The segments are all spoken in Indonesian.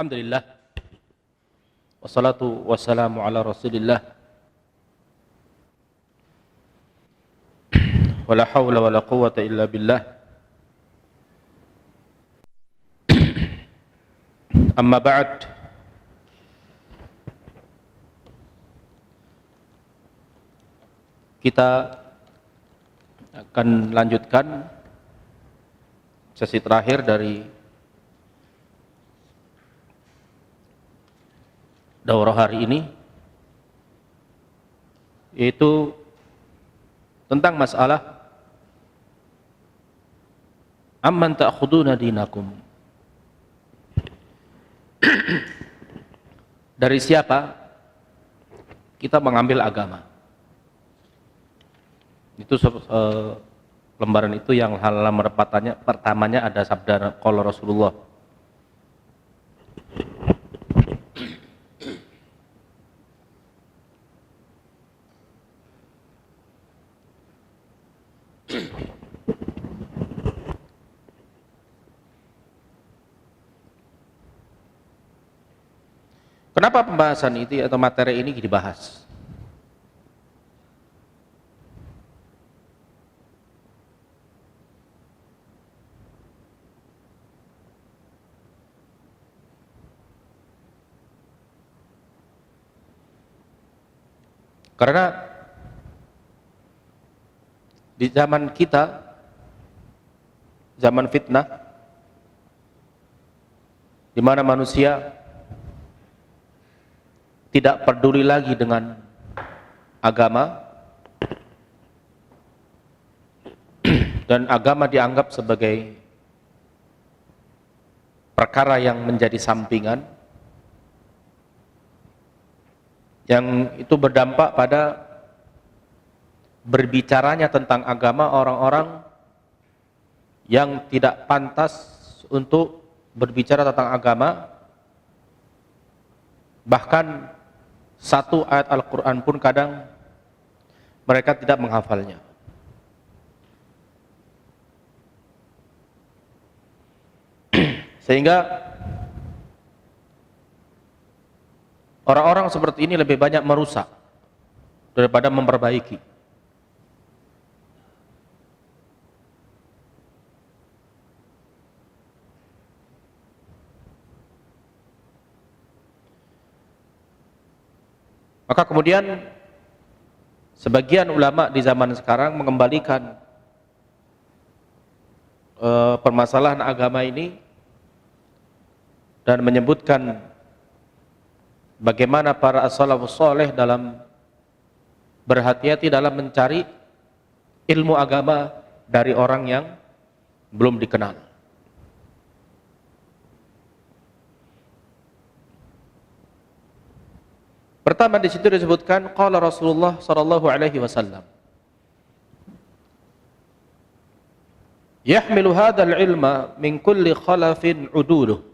Alhamdulillah, wassalatu wassalamu ala rasulillah, wala hawla wala quwwata illa billah. Amma ba'd, kita akan lanjutkan sesi terakhir dari daurah hari ini, yaitu tentang masalah amman ta'khuduna dinakum. Dari siapa kita mengambil agama? Itu lembaran itu yang halaman pertamanya ada sabda qala Rasulullah. Kenapa pembahasan itu atau materi ini dibahas? Karena di zaman kita, zaman fitnah, di mana manusia tidak peduli lagi dengan agama, dan agama dianggap sebagai perkara yang menjadi sampingan, yang itu berdampak pada berbicaranya tentang agama orang-orang yang tidak pantas untuk berbicara tentang agama. Bahkan satu ayat Al-Quran pun kadang mereka tidak menghafalnya. Sehingga orang-orang seperti ini lebih banyak merusak daripada memperbaiki. Maka kemudian sebagian ulama di zaman sekarang mengembalikan permasalahan agama ini dan menyebutkan bagaimana para as-salafus saleh dalam berhati-hati dalam mencari ilmu agama dari orang yang belum dikenal. Pertama di situ disebutkan qala Rasulullah sallallahu alaihi wasallam, yahmilu hadzal ilma min kulli khalafin uduluh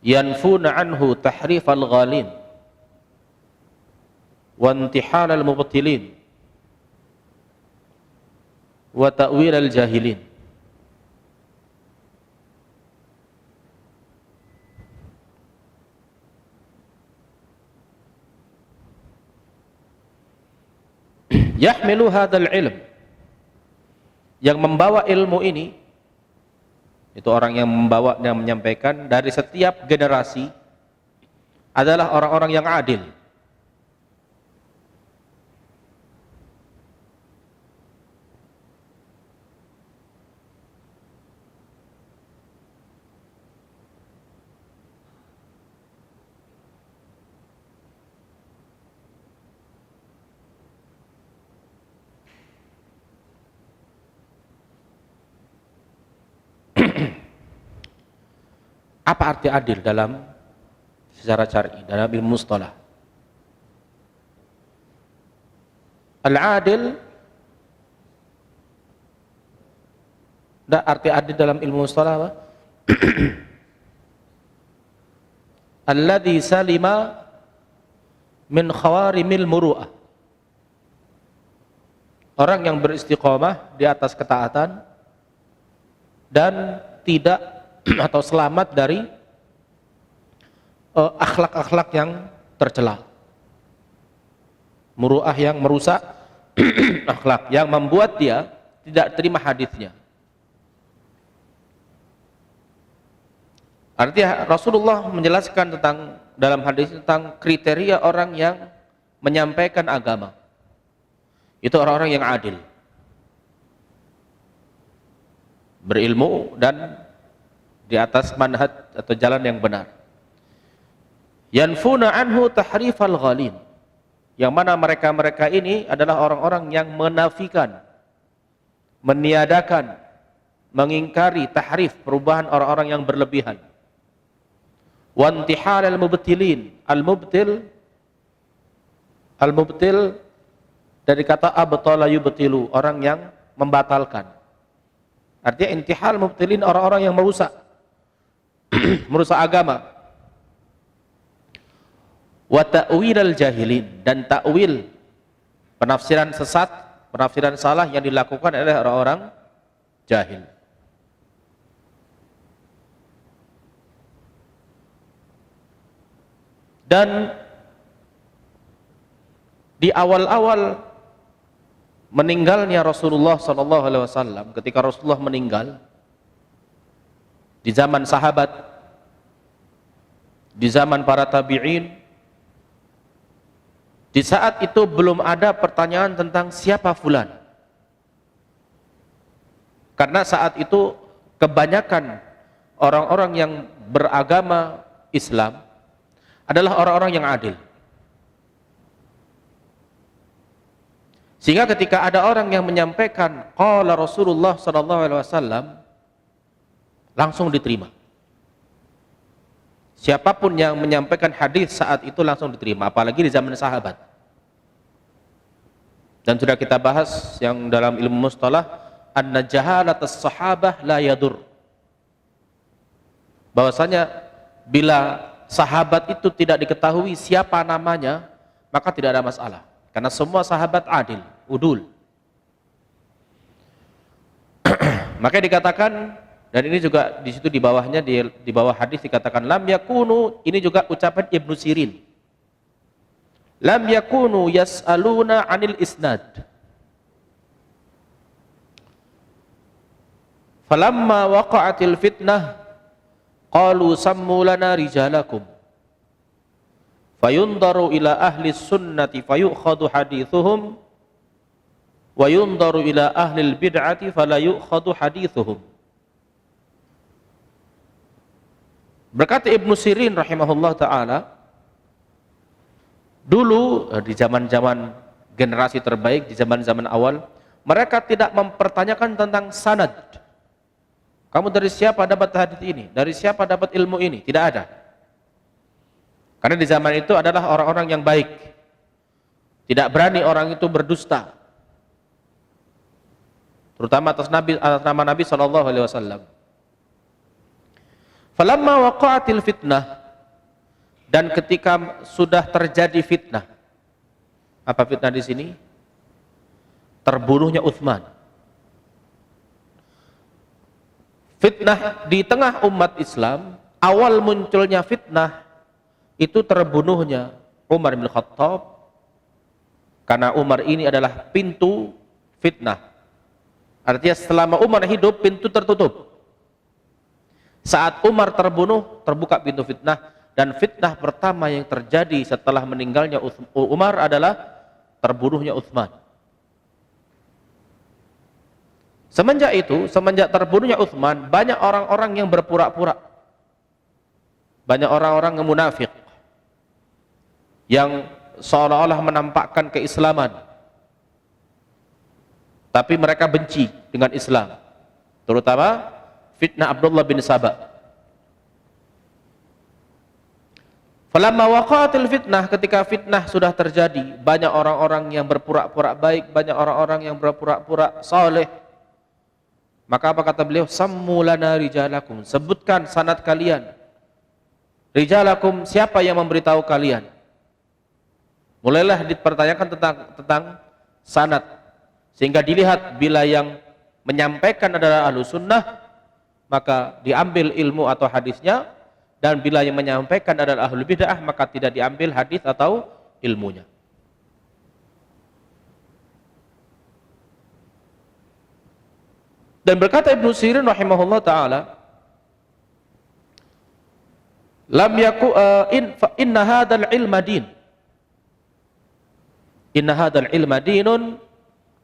yanfuna anhu tahrifal ghalin wa intihalal mubtilin wa ta'wilal jahilin. Yahmilu hadzal ilm, yang membawa ilmu ini, itu orang yang membawa dan menyampaikan dari setiap generasi adalah orang-orang yang adil. Apa arti adil dalam secara syar'i, dalam ilmu mustalah? Al-adil, arti adil dalam ilmu mustalah apa? Alladzi salima min khawarimil muru'ah, orang yang beristiqomah di atas ketaatan dan tidak atau selamat dari akhlak-akhlak yang tercela, muru'ah yang merusak akhlak, yang membuat dia tidak terima hadisnya. Artinya Rasulullah menjelaskan tentang dalam hadis tentang kriteria orang yang menyampaikan agama. Itu orang-orang yang adil, berilmu dan di atas manhaj atau jalan yang benar. Yanfuna anhu tahrifal ghalin, yang mana mereka-mereka ini adalah orang-orang yang menafikan, meniadakan, mengingkari tahrif, perubahan orang-orang yang berlebihan. Wantihal al-mubtilin, al-mubtil dari kata abtala yubtilu, orang yang membatalkan. Artinya intihal mubtilin, orang-orang yang merusak merusak agama. Wa ta'wil al-jahilin, dan ta'wil, penafsiran sesat, penafsiran salah yang dilakukan oleh orang-orang jahil. Dan di awal-awal meninggalnya Rasulullah SAW, ketika Rasulullah meninggal di zaman sahabat, di zaman para tabi'in, di saat itu belum ada pertanyaan tentang siapa fulan, karena saat itu kebanyakan orang-orang yang beragama Islam adalah orang-orang yang adil. Sehingga ketika ada orang yang menyampaikan qala Rasulullah SAW, langsung diterima. Siapapun yang menyampaikan hadis saat itu langsung diterima, apalagi di zaman sahabat. Dan sudah kita bahas yang dalam ilmu mustalah, anna jahalatas sahabah la yadur, bahwasanya bila sahabat itu tidak diketahui siapa namanya, maka tidak ada masalah, karena semua sahabat adil, udul. Maka dikatakan, dan ini juga di situ di bawahnya, di bawah hadis dikatakan lam yakunu, ini juga ucapan Ibnu Sirin, lam yakunu yas'aluna 'anil isnad falamma waqa'atil fitnah qalu sammu lana rijalakum fayundaru ila ahli sunnati fayukhadu hadithuhum wa yundaru ila ahli bid'ati fala yukhadu hadithuhum. Berkata Ibnu Sirin rahimahullah ta'ala, dulu di zaman-zaman generasi terbaik, di zaman-zaman awal, mereka tidak mempertanyakan tentang sanad. Kamu dari siapa dapat hadis ini? Dari siapa dapat ilmu ini? Tidak ada. Karena di zaman itu adalah orang-orang yang baik. Tidak berani orang itu berdusta, terutama atas nama Nabi SAW. Falamma waqa'atil fitnah, dan ketika sudah terjadi fitnah. Apa fitnah di sini? Terbunuhnya Utsman. Fitnah di tengah umat Islam, awal munculnya fitnah itu terbunuhnya Umar bin Khattab, karena Umar ini adalah pintu fitnah. Artinya selama Umar hidup, pintu tertutup. Saat Umar terbunuh, terbuka pintu fitnah. Dan fitnah pertama yang terjadi setelah meninggalnya Umar adalah terbunuhnya Utsman. Semenjak itu, semenjak terbunuhnya Utsman, banyak orang-orang yang berpura-pura, banyak orang-orang yang munafik, yang seolah-olah menampakkan keislaman, tapi mereka benci dengan Islam. Terutama fitnah Abdullah bin Saba. Falamma waqa'atil fitnah, ketika fitnah sudah terjadi, banyak orang-orang yang berpura-pura baik, banyak orang-orang yang berpura-pura saleh. Maka apa kata beliau? Sammu lana rijalakum, sebutkan sanad kalian. Rijalakum, siapa yang memberitahu kalian? Mulailah dipertanyakan tentang sanad, sehingga dilihat bila yang menyampaikan adalah ahlu sunnah, maka diambil ilmu atau hadisnya, dan bila yang menyampaikan adalah ahlul bid'ah maka tidak diambil hadis atau ilmunya. Dan berkata Ibnu Sirin rahimahullah taala, lam yaku inna hadzal ilma din. Inna hadzal ilma dinun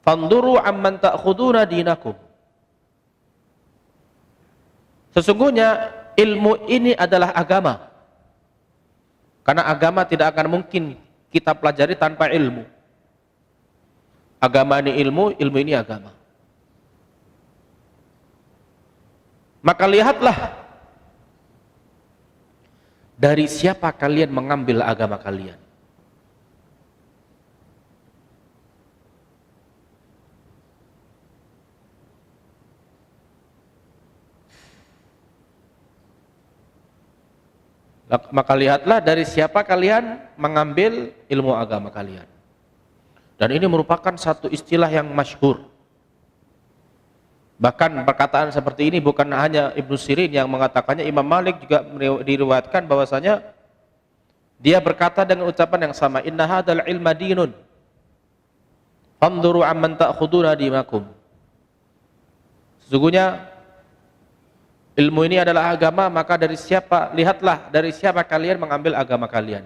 fanduru amman ta'khuduna dinakum. Sesungguhnya ilmu ini adalah agama. Karena agama tidak akan mungkin kita pelajari tanpa ilmu. Agama ini ilmu, ilmu ini agama. Maka lihatlah dari siapa kalian mengambil agama kalian. Maka lihatlah dari siapa kalian mengambil ilmu agama kalian. Dan ini merupakan satu istilah yang masyhur. Bahkan perkataan seperti ini bukan hanya Ibnu Sirin yang mengatakannya, Imam Malik juga diriwayatkan bahwasanya dia berkata dengan ucapan yang sama, inna hadzal ilma dinun fanzuru amman ta'khuduna dimakum. Sesungguhnya ilmu ini adalah agama, maka lihatlah dari siapa kalian mengambil agama kalian.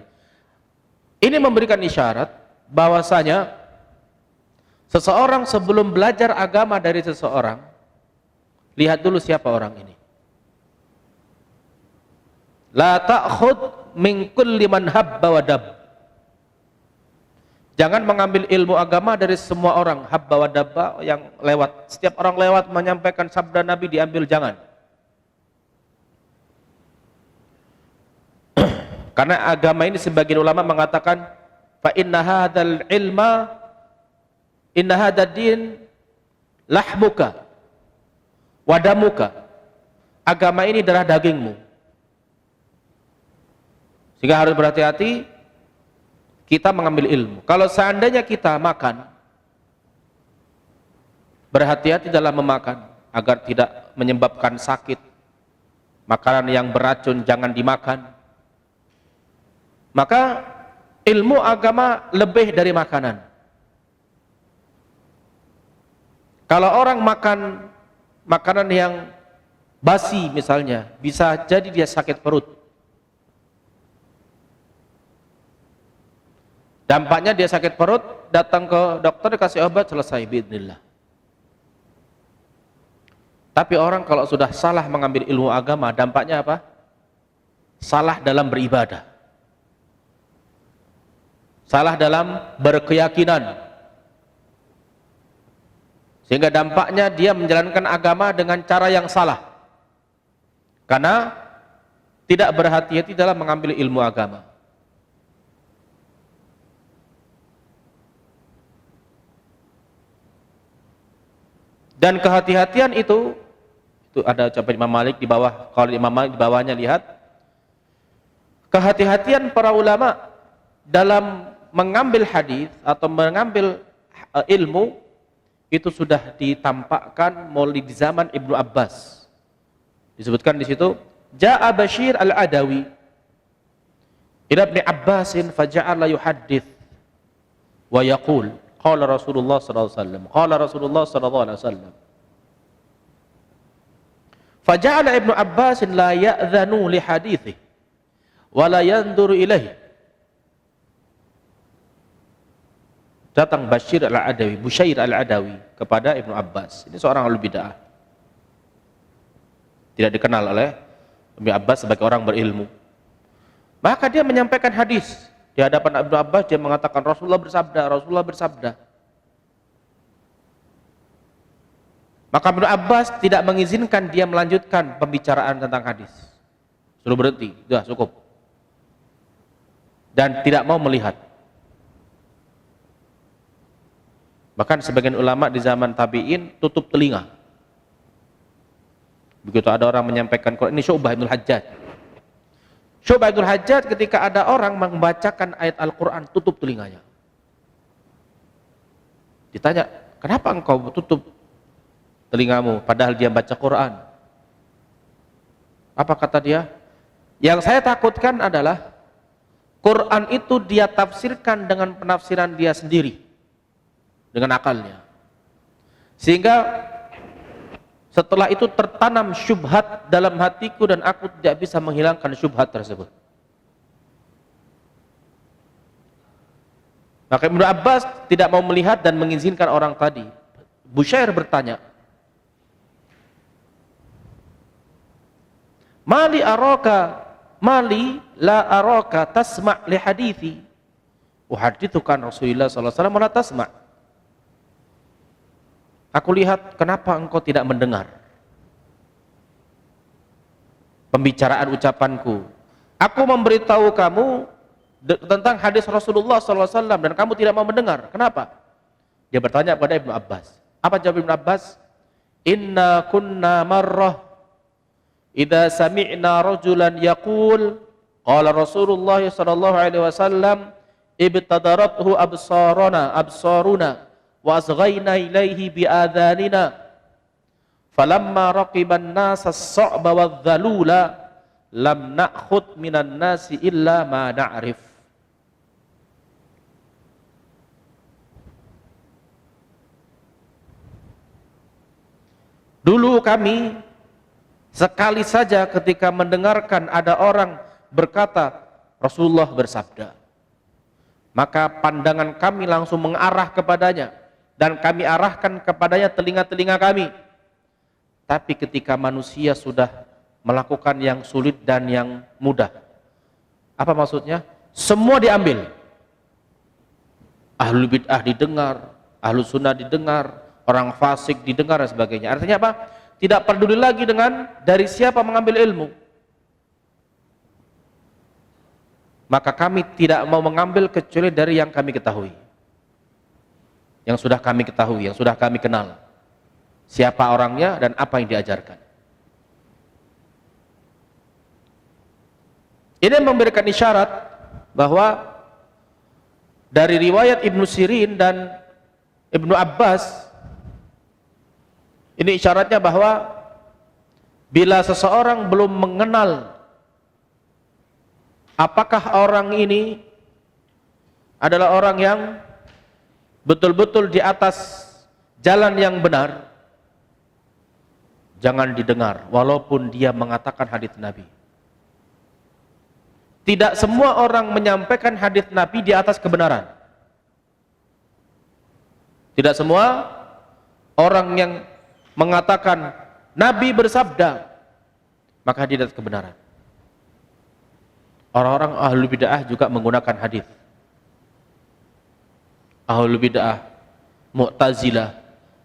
Ini memberikan isyarat bahwasanya seseorang sebelum belajar agama dari seseorang, lihat dulu siapa orang ini. La ta'khud min kulli man habba wa dab. Jangan mengambil ilmu agama dari semua orang habba wa dabba yang lewat. Setiap orang lewat menyampaikan sabda Nabi diambil, jangan. Karena agama ini sebagian ulama mengatakan fa inna hadzal ilma inna hadzal din lahmuka wadamuka. Agama ini adalah dagingmu. Sehingga harus berhati-hati kita mengambil ilmu. Kalau seandainya kita makan, berhati-hati dalam memakan agar tidak menyebabkan sakit. Makanan yang beracun jangan dimakan. Maka ilmu agama lebih dari makanan. Kalau orang makan makanan yang basi misalnya, bisa jadi dia sakit perut. Dampaknya dia sakit perut, datang ke dokter dikasih obat, selesai biidznillah. Tapi orang kalau sudah salah mengambil ilmu agama, dampaknya apa? Salah dalam beribadah. Salah dalam berkeyakinan. Sehingga dampaknya dia menjalankan agama dengan cara yang salah. Karena tidak berhati-hati dalam mengambil ilmu agama. Dan kehati-hatian itu ada ucapan Imam Malik di bawah. Kalau Imam Malik di bawahnya lihat, kehati-hatian para ulama dalam mengambil hadis atau mengambil ilmu itu sudah ditampakkan mulai di zaman Ibnu Abbas. Disebutkan di situ, Ja'a Bashir al-Adawi ila Ibnu Abbasin faja'ala yuhaddits wa yaqul qala Rasulullah sallallahu alaihi wasallam qala Rasulullah sallallahu alaihi wasallam. Faja'ala Ibnu Abbasin la ya'dhanu li haditsihi wa la yanzuru ilaihi. Datang Bashir al-Adawi, Bushair al-Adawi kepada Ibnu Abbas. Ini seorang ahlul bid'ah. Tidak dikenal oleh Ibnu Abbas sebagai orang berilmu. Maka dia menyampaikan hadis. Di hadapan Ibnu Abbas dia mengatakan Rasulullah bersabda. Maka Ibnu Abbas tidak mengizinkan dia melanjutkan pembicaraan tentang hadis. Suruh berhenti, sudah cukup. Dan tidak mau melihat. Bahkan sebagian ulama di zaman tabi'in tutup telinga. Begitu ada orang menyampaikan Quran, ini Syu'bah Ibnul Hajjaj. Syu'bah Ibnul Hajjaj ketika ada orang membacakan ayat Al-Quran, tutup telinganya. Ditanya, kenapa engkau tutup telingamu padahal dia baca Quran? Apa kata dia? Yang saya takutkan adalah Quran itu dia tafsirkan dengan penafsiran dia sendiri, dengan akalnya. Sehingga setelah itu tertanam syubhat dalam hatiku dan aku tidak bisa menghilangkan syubhat tersebut. Maka Ibnu Abbas tidak mau melihat dan mengizinkan orang tadi. Busyair bertanya, Mali la araka tasma' li hadithi. Uhadithukan Rasulullah sallallahu alaihi wasallam la tasma'. Aku lihat kenapa engkau tidak mendengar pembicaraan ucapanku. Aku memberitahu kamu tentang hadis Rasulullah sallallahu alaihi wasallam dan kamu tidak mau mendengar. Kenapa? Dia bertanya pada Ibnu Abbas. Apa jawab Ibnu Abbas? Inna kunna marrah idza sami'na rajulan yaqul qala Rasulullah sallallahu alaihi wasallam ibtadarathu absaruna wa asghayna ilaihi bi adhanina falamma raqiban nas as-sa'ba wadh-dhalula lam na'khud minan nasi illa ma na'rif. Dulu kami sekali saja ketika mendengarkan ada orang berkata Rasulullah bersabda, maka pandangan kami langsung mengarah kepadanya dan kami arahkan kepadanya telinga-telinga kami. Tapi ketika manusia sudah melakukan yang sulit dan yang mudah, apa maksudnya? Semua diambil. Ahlul bid'ah didengar, ahlus sunnah didengar, orang fasik didengar dan sebagainya. Artinya apa? Tidak peduli lagi dengan dari siapa mengambil ilmu. Maka kami tidak mau mengambil kecuali dari yang kami ketahui, yang sudah kami ketahui, yang sudah kami kenal, siapa orangnya dan apa yang diajarkan. Ini memberikan isyarat bahwa dari riwayat Ibnu Sirin dan Ibnu Abbas, ini isyaratnya bahwa bila seseorang belum mengenal apakah orang ini adalah orang yang betul-betul di atas jalan yang benar, jangan didengar walaupun dia mengatakan hadits Nabi. Tidak semua orang menyampaikan hadits Nabi di atas kebenaran. Tidak semua orang yang mengatakan Nabi bersabda maka di atas kebenaran. Orang-orang ahlul bid'ah juga menggunakan hadis. Ahlul bid'ah, Mu'tazilah,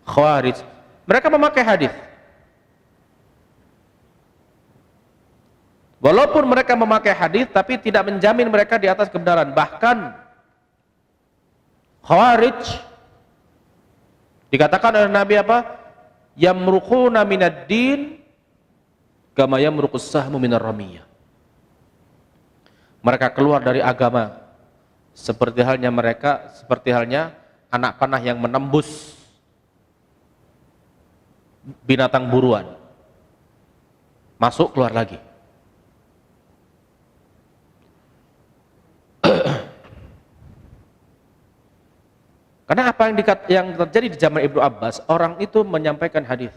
Khawarij, mereka memakai hadis. Walaupun mereka memakai hadis, tapi tidak menjamin mereka di atas kebenaran. Bahkan Khawarij dikatakan oleh Nabi apa? Yamruquna minad din kama yamruqus sahmu minar ramiyah. Mereka keluar dari agama seperti halnya anak panah yang menembus binatang buruan, masuk keluar lagi. Karena apa yang terjadi di zaman Ibnu Abbas, orang itu menyampaikan hadis,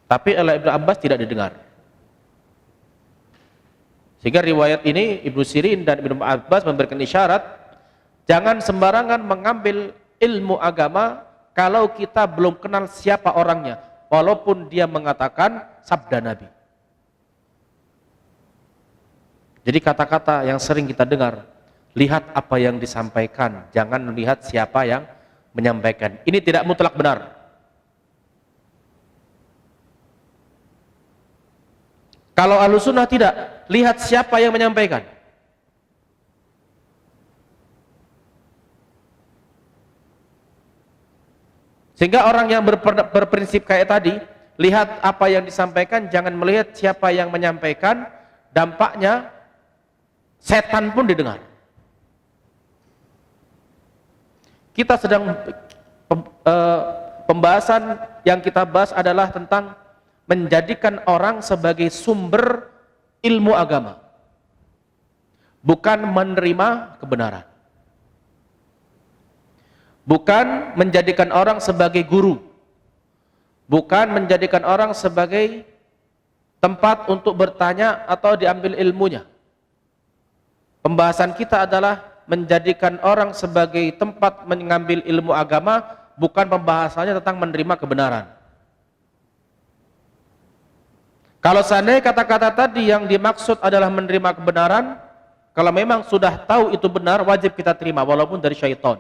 tapi oleh Ibnu Abbas tidak didengar. Sehingga riwayat ini Ibnu Sirin dan Ibnu Abbas memberikan isyarat, jangan sembarangan mengambil ilmu agama kalau kita belum kenal siapa orangnya, walaupun dia mengatakan sabda Nabi. Jadi kata-kata yang sering kita dengar, lihat apa yang disampaikan, jangan melihat siapa yang menyampaikan. Ini tidak mutlak benar. Kalau Ahlus Sunnah tidak, lihat siapa yang menyampaikan. Sehingga orang yang berprinsip kayak tadi, lihat apa yang disampaikan, jangan melihat siapa yang menyampaikan, dampaknya setan pun didengar. Kita sedang pembahasan yang kita bahas adalah tentang menjadikan orang sebagai sumber ilmu agama, bukan menerima kebenaran. Bukan menjadikan orang sebagai guru, bukan menjadikan orang sebagai tempat untuk bertanya atau diambil ilmunya. Pembahasan kita adalah menjadikan orang sebagai tempat mengambil ilmu agama, bukan pembahasannya tentang menerima kebenaran. Kalau seandainya kata-kata tadi yang dimaksud adalah menerima kebenaran, kalau memang sudah tahu itu benar, wajib kita terima walaupun dari syaitan.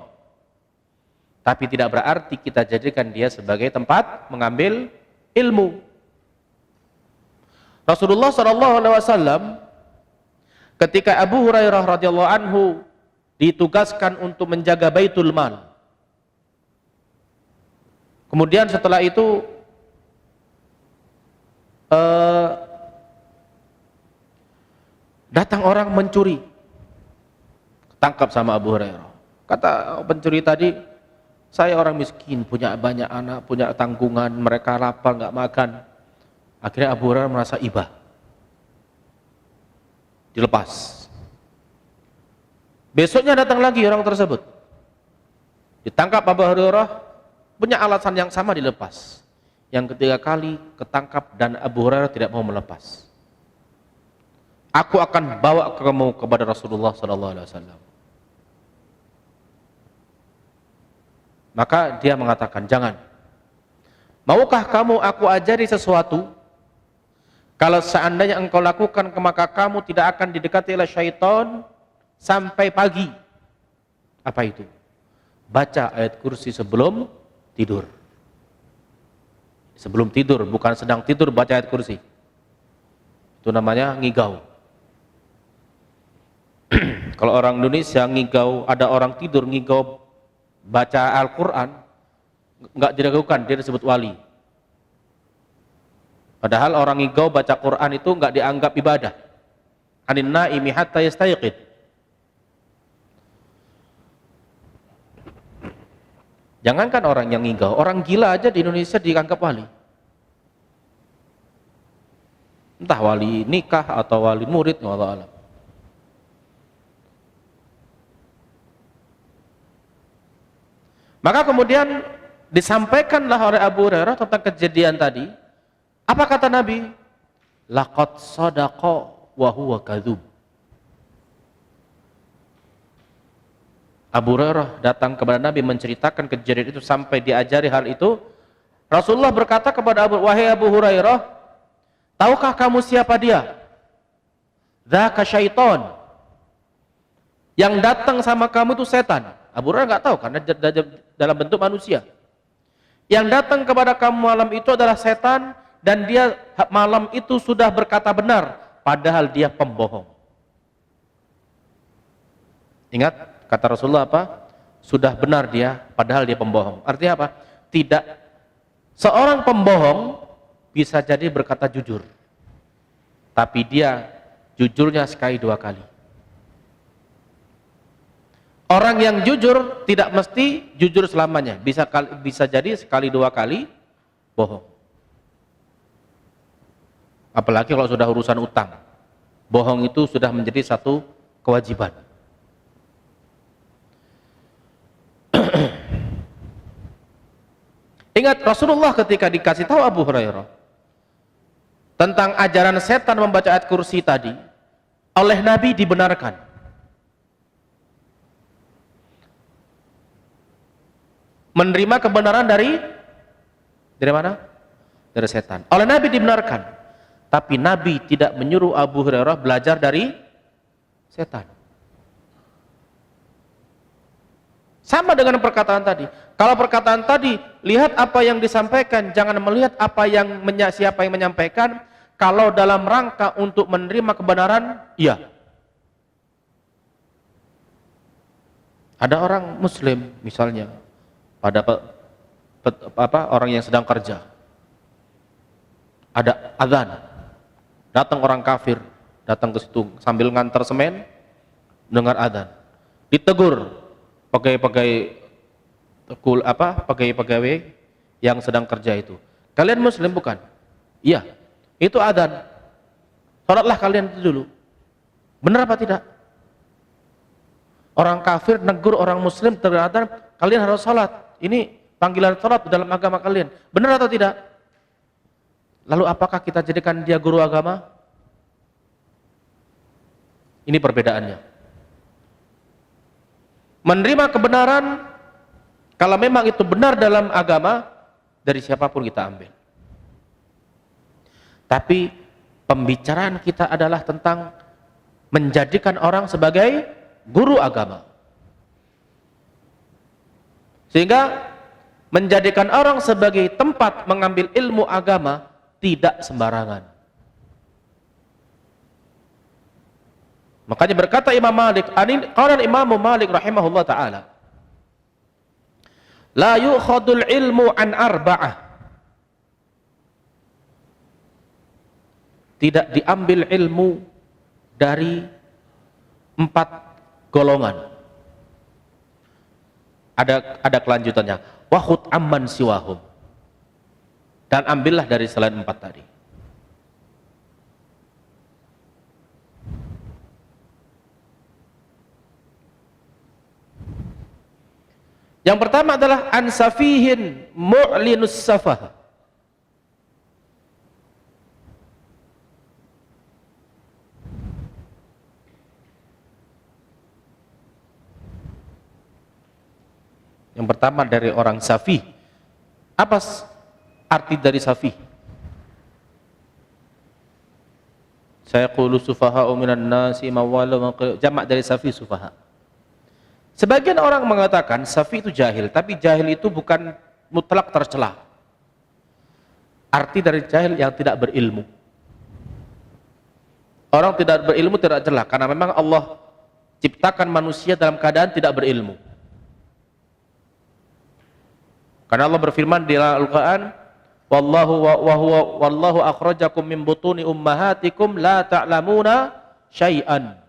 Tapi tidak berarti kita jadikan dia sebagai tempat mengambil ilmu. Rasulullah SAW ketika Abu Hurairah radhiyallahu anhu ditugaskan untuk menjaga Baitul Mal, kemudian setelah itu datang orang mencuri, tangkap sama Abu Hurairah. Kata pencuri tadi, saya orang miskin, punya banyak anak, punya tanggungan, mereka lapar nggak makan. Akhirnya Abu Hurairah merasa iba, dilepas. Besoknya datang lagi orang tersebut, ditangkap Abu Hurairah, punya alasan yang sama, dilepas. Yang ketiga kali ketangkap dan Abu Hurairah tidak mau melepas. Aku akan bawa kamu kepada Rasulullah SAW. Maka dia mengatakan, jangan. Maukah kamu aku ajari sesuatu? Kalau seandainya engkau lakukan, maka kamu tidak akan didekati oleh syaitan sampai pagi. Apa itu? Baca ayat kursi sebelum tidur. Sebelum tidur, bukan sedang tidur baca ayat kursi. Itu namanya ngigau. Kalau orang Indonesia ngigau, ada orang tidur ngigau baca Al-Quran, nggak diragukan, dia disebut wali. Padahal orang ngigau baca Quran itu nggak dianggap ibadah. Anin naimi hatta yastayqid. Jangankan orang yang ngigau, orang gila aja di Indonesia dianggap wali. Entah wali nikah atau wali murid, wallahu a'lam. Maka kemudian disampaikanlah oleh Abu Hurairah tentang kejadian tadi. Apa kata Nabi? Laqad shadaqa wa huwa kadzub. Abu Hurairah datang kepada Nabi menceritakan kejadian itu sampai diajari hal itu. Rasulullah berkata kepada wahai Abu Hurairah, tahukah kamu siapa dia? Dzaka syaiton. Yang datang sama kamu itu setan. Abu Hurairah nggak tahu karena dalam bentuk manusia. Yang datang kepada kamu malam itu adalah setan, dan dia malam itu sudah berkata benar, padahal dia pembohong. Ingat kata Rasulullah apa? Sudah benar dia, padahal dia pembohong. Artinya apa? Tidak, seorang pembohong bisa jadi berkata jujur, tapi dia jujurnya sekali dua kali. Orang yang jujur tidak mesti jujur selamanya, bisa jadi sekali dua kali bohong. Apalagi kalau sudah urusan utang, bohong itu sudah menjadi satu kewajiban. Ingat Rasulullah ketika dikasih tahu Abu Hurairah tentang ajaran setan membaca ayat kursi tadi, oleh Nabi dibenarkan. Menerima kebenaran dari mana? Dari setan. Oleh Nabi dibenarkan. Tapi Nabi tidak menyuruh Abu Hurairah belajar dari setan. Sama dengan perkataan tadi. Kalau perkataan tadi, lihat apa yang disampaikan, jangan melihat siapa yang menyampaikan. Kalau dalam rangka untuk menerima kebenaran, iya. Ada orang Muslim misalnya, pada orang yang sedang kerja, ada azan, datang orang kafir, datang ke situ sambil ngantar semen, dengar azan, ditegur pegawai yang sedang kerja itu, kalian Muslim bukan? Iya, itu adzan. Salatlah kalian itu dulu. Benar apa tidak? Orang kafir negur orang muslim terkadang kalian harus salat. Ini panggilan salat dalam agama kalian. Benar atau tidak? Lalu apakah kita jadikan dia guru agama? Ini perbedaannya. Menerima kebenaran, kalau memang itu benar dalam agama, dari siapapun kita ambil. Tapi pembicaraan kita adalah tentang menjadikan orang sebagai guru agama. Sehingga menjadikan orang sebagai tempat mengambil ilmu agama tidak sembarangan. Makanya berkata Imam Malik, qala Imam Malik rahimahullah taala, la yu'khadul ilmu an arba'ah. Tidak diambil ilmu dari 4 golongan. Ada kelanjutannya. Wa khud amman siwahum. Dan ambillah dari selain 4 tadi. Yang pertama adalah ansafihin mu'linus safah. Yang pertama dari orang safih. Apa arti dari safih? Saya qulu sufaha'u minan nasi mawalu, jamak dari safih sufaha. Sebagian orang mengatakan safih itu jahil, tapi jahil itu bukan mutlak tercela. Arti dari jahil yang tidak berilmu. Orang tidak berilmu tidak celah, karena memang Allah ciptakan manusia dalam keadaan tidak berilmu. Karena Allah berfirman di Al-Qur'an, wallahu akhrajakum min butuni ummahatikum la ta'lamuna syai'an.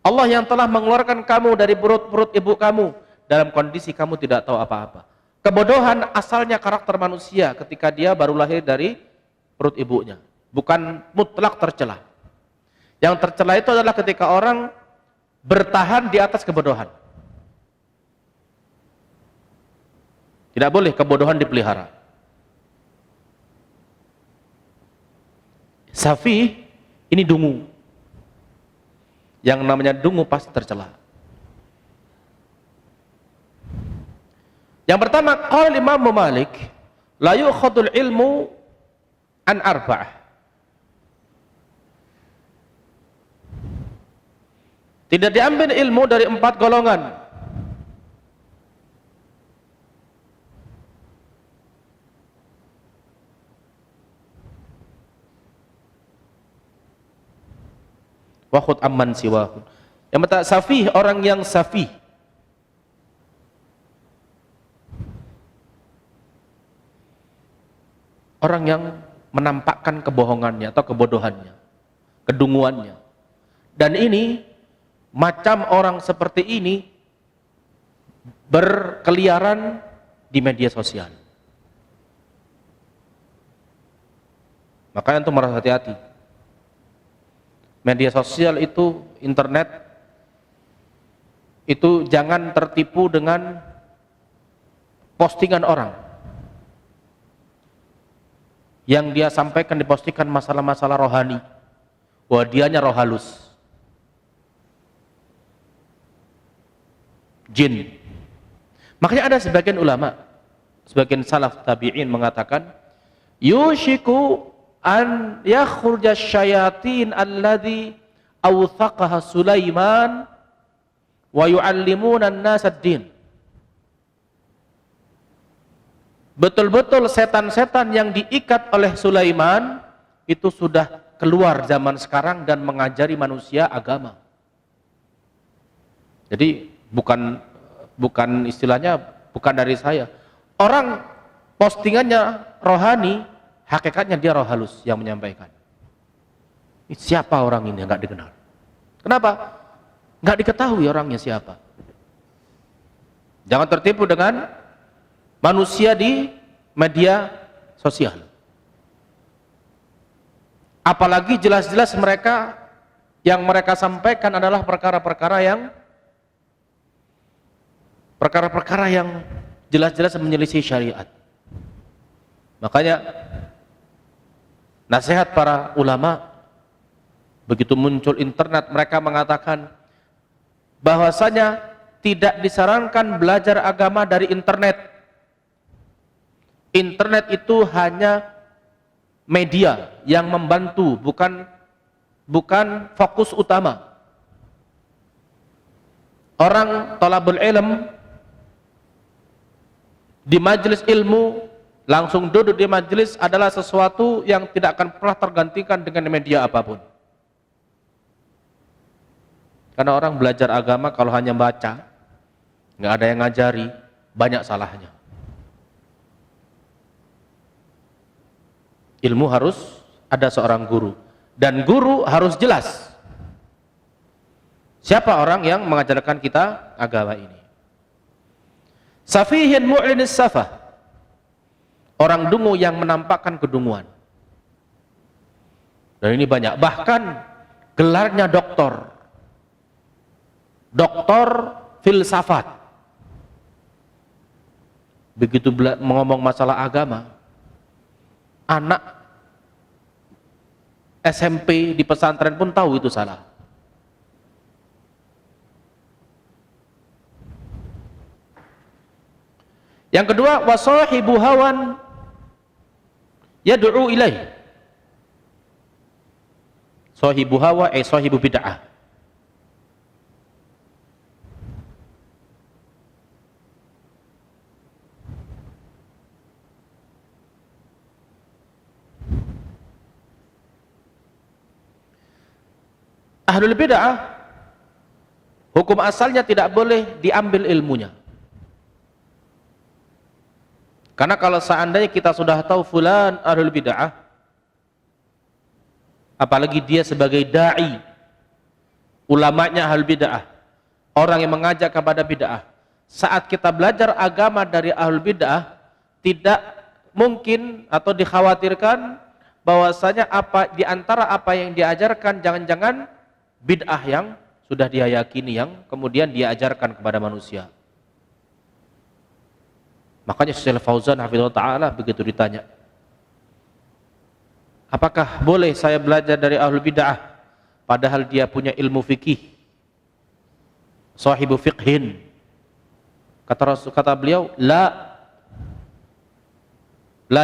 Allah yang telah mengeluarkan kamu dari perut-perut ibu kamu dalam kondisi kamu tidak tahu apa-apa. Kebodohan asalnya karakter manusia ketika dia baru lahir dari perut ibunya, bukan mutlak tercela. Yang tercela itu adalah ketika orang bertahan di atas kebodohan. Tidak boleh kebodohan dipelihara. Safih ini dungu. Yang namanya dungu pasti tercela. Yang pertama, qala Imam Malik, la yu'khadul ilmu an arba'ah. Tidak diambil ilmu dari 4 golongan. Wa khud amman siwahu. Yang pertama safih, orang yang safih. Orang yang menampakkan kebohongannya atau kebodohannya, kedunguannya. Dan ini macam orang seperti ini berkeliaran di media sosial. Makanya antum harus hati-hati. Media sosial itu, internet itu jangan tertipu dengan postingan orang yang dia sampaikan, dipostingkan masalah-masalah rohani, wah dianya roh halus, jin. Makanya ada sebagian ulama, sebagian salaf tabi'in mengatakan, yushiku an yakhruja syayatin alladhi awthaqaha Sulaiman wa yu'allimuna an-nas ad-din. Betul-betul setan-setan yang diikat oleh Sulaiman itu sudah keluar zaman sekarang dan mengajari manusia agama. Jadi bukan istilahnya, bukan dari saya. Orang postingannya rohani, hakikatnya dia roh halus yang menyampaikan. Siapa orang ini? Nggak dikenal. Kenapa? Nggak diketahui orangnya siapa. Jangan tertipu dengan manusia di media sosial. Apalagi jelas-jelas mereka yang mereka sampaikan adalah perkara-perkara yang jelas-jelas menyelisih syariat. Makanya nasihat para ulama, begitu muncul internet, mereka mengatakan bahwasanya tidak disarankan belajar agama dari internet. Internet itu hanya media yang membantu, bukan fokus utama. Orang thalabul ilm di majelis ilmu, langsung duduk di majelis adalah sesuatu yang tidak akan pernah tergantikan dengan media apapun. Karena orang belajar agama kalau hanya baca, nggak ada yang ngajari, banyak salahnya. Ilmu harus ada seorang guru, dan guru harus jelas siapa orang yang mengajarkan kita agama ini. Safihin mu'linis safah, orang dungu yang menampakkan kedunguan. Dan ini banyak, bahkan gelarnya doktor filsafat. Begitu ngomong masalah agama, anak SMP di pesantren pun tahu itu salah. Yang kedua, wasahibu hawan yad'u ilaih. Sahibu hawa sahibu bid'ah. Ahlul bid'ah, hukum asalnya tidak boleh diambil ilmunya. Karena kalau seandainya kita sudah tahu fulan ahlul bid'ah, apalagi dia sebagai da'i, ulamanya ahlul bid'ah, orang yang mengajak kepada bid'ah, saat kita belajar agama dari ahlul bid'ah, tidak mungkin atau dikhawatirkan bahwasanya apa di antara apa yang diajarkan jangan-jangan bid'ah yang sudah dia yakini, yang kemudian dia ajarkan kepada manusia. Makanya Syekh Fauzan hafizahullah ta'ala begitu ditanya, apakah boleh saya belajar dari ahlul bid'ah padahal dia punya ilmu fikih, sahibu fiqhin? Kata beliau, la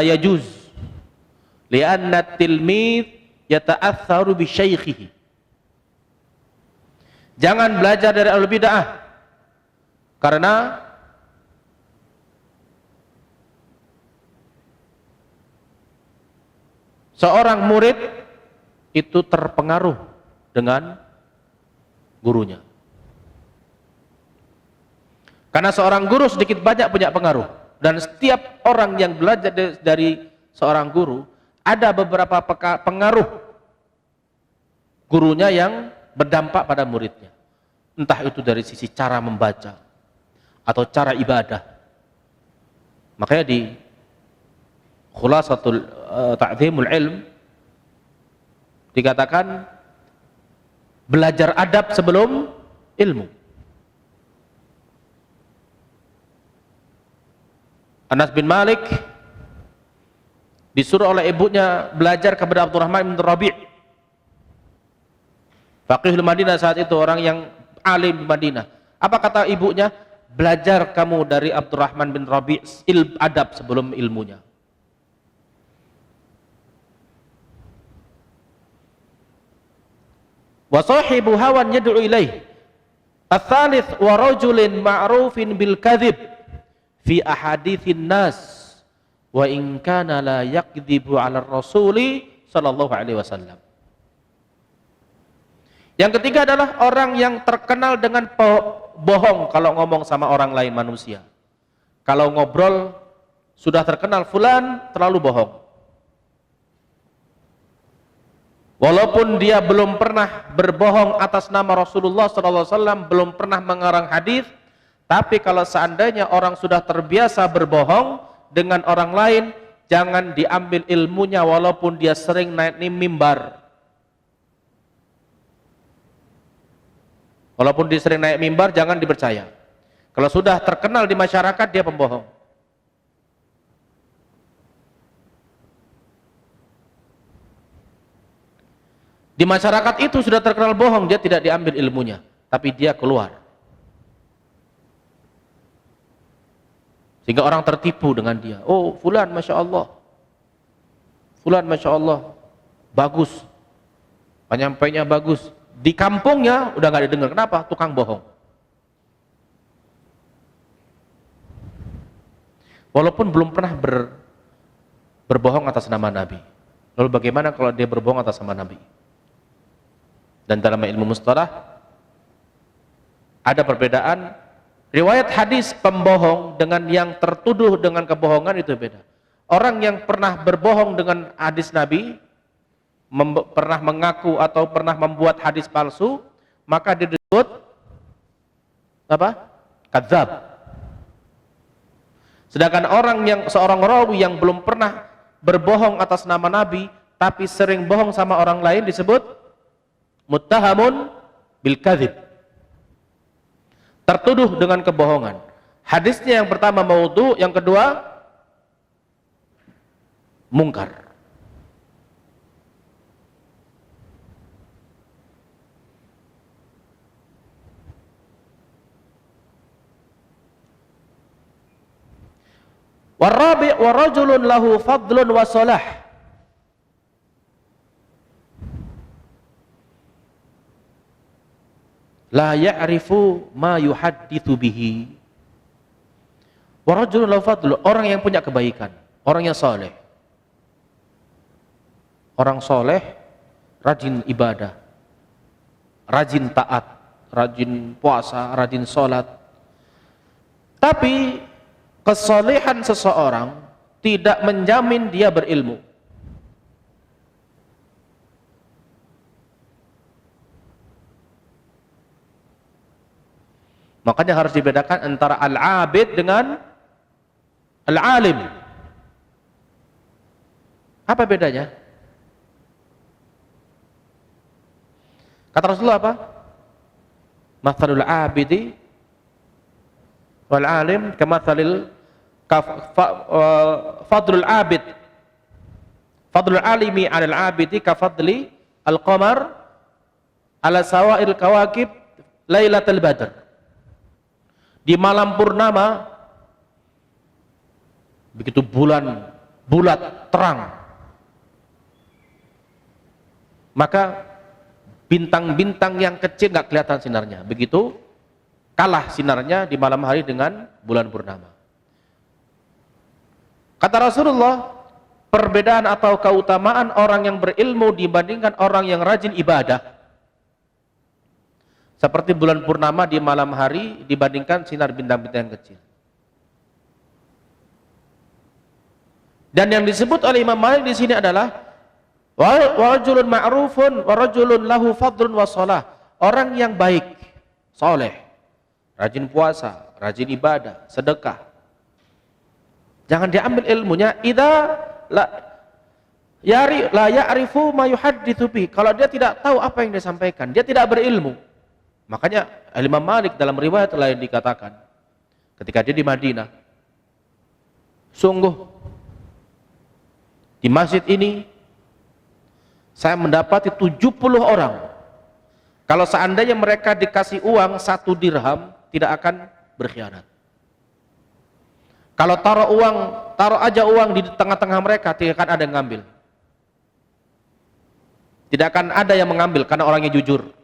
yajuz li'anna tilmid yata'atharu bi syaikhihi. Jangan belajar dari ahlul bid'ah karena seorang murid itu terpengaruh dengan gurunya. Karena seorang guru sedikit banyak punya pengaruh, dan setiap orang yang belajar dari seorang guru ada beberapa pengaruh gurunya yang berdampak pada muridnya. Entah itu dari sisi cara membaca atau cara ibadah. Makanya di Khulasatul Ta'zimul Ilm dikatakan belajar adab sebelum ilmu. Anas bin Malik disuruh oleh ibunya belajar kepada Abdurrahman bin Rabi', faqihul Madinah saat itu, orang yang alim di Madinah. Apa kata ibunya? Belajar kamu dari Abdurrahman bin Rabi' adab sebelum ilmunya. Wa sahibu hawan yad'u ilaih. Ats-tsalits wa rajulin ma'rufin bil kadzib fi ahaditsin nas wa in kana la yakdzibu 'ala rasuli sallallahu alaihi wasallam. Yang ketiga adalah orang yang terkenal dengan bohong kalau ngomong sama orang lain manusia. Kalau ngobrol sudah terkenal fulan terlalu bohong. Walaupun dia belum pernah berbohong atas nama Rasulullah SAW, belum pernah mengarang hadis, tapi kalau seandainya orang sudah terbiasa berbohong dengan orang lain, jangan diambil ilmunya walaupun dia sering naik mimbar. Walaupun dia sering naik mimbar, jangan dipercaya. Kalau sudah terkenal di masyarakat, dia pembohong. Di masyarakat itu sudah terkenal bohong, dia tidak diambil ilmunya, tapi dia keluar. Sehingga orang tertipu dengan dia. Oh, fulan Masya Allah. Fulan Masya Allah. Bagus. Penyampainya bagus. Di kampungnya udah gak didengar. Kenapa? Tukang bohong. Walaupun belum pernah berbohong atas nama Nabi. Lalu bagaimana kalau dia berbohong atas nama Nabi? Dan dalam ilmu mustalah ada perbedaan. Riwayat hadis pembohong dengan yang tertuduh dengan kebohongan itu beda. Orang yang pernah berbohong dengan hadis Nabi, pernah mengaku atau pernah membuat hadis palsu, maka dia disebut apa? Kadzab. Sedangkan orang yang seorang rawi yang belum pernah berbohong atas nama Nabi tapi sering bohong sama orang lain disebut muttahamun bil kadzib. Tertuduh dengan kebohongan. Hadisnya yang pertama maudhu, yang kedua mungkar. Warabi' wa rajulun lahu fadlun wa salah. La ya'rifu ma yuhadditsu bihi. Wa rajulun lahu fadlun, orang yang punya kebaikan, orang yang saleh. Orang saleh rajin ibadah, rajin taat, rajin puasa, rajin salat. Tapi kesalehan seseorang tidak menjamin dia berilmu. Makanya harus dibedakan antara al-abid dengan al-alim. Apa bedanya? Kata Rasulullah apa? Mathalul abidi wal alim kamathalil fadlul abid, fadlul alimi 'alal abidi kafadli al-qamar 'ala sawa'il kawakib lailatul badr. Di malam purnama begitu bulan bulat terang, maka bintang-bintang yang kecil nggak kelihatan sinarnya. Begitu kalah sinarnya di malam hari dengan bulan purnama. Kata Rasulullah, perbedaan atau keutamaan orang yang berilmu dibandingkan orang yang rajin ibadah seperti bulan purnama di malam hari dibandingkan sinar bintang-bintang yang kecil. Dan yang disebut oleh Imam Malik di sini adalah wa rajulun ma'rufun wa rajulun lahu fadlun wa shalah. Orang yang baik, soleh, rajin puasa, rajin ibadah, sedekah. Jangan diambil ilmunya idza la ya'rifu ma yuhadditsu bi. Kalau dia tidak tahu apa yang dia sampaikan, dia tidak berilmu. Makanya Imam Malik dalam riwayat lain dikatakan ketika dia di Madinah, sungguh di masjid ini saya mendapati 70 orang. Kalau seandainya mereka dikasih uang 1 dirham, tidak akan berkhianat. Kalau taruh aja uang di tengah-tengah mereka, tidak akan ada yang ngambil. Tidak akan ada yang mengambil karena orangnya jujur.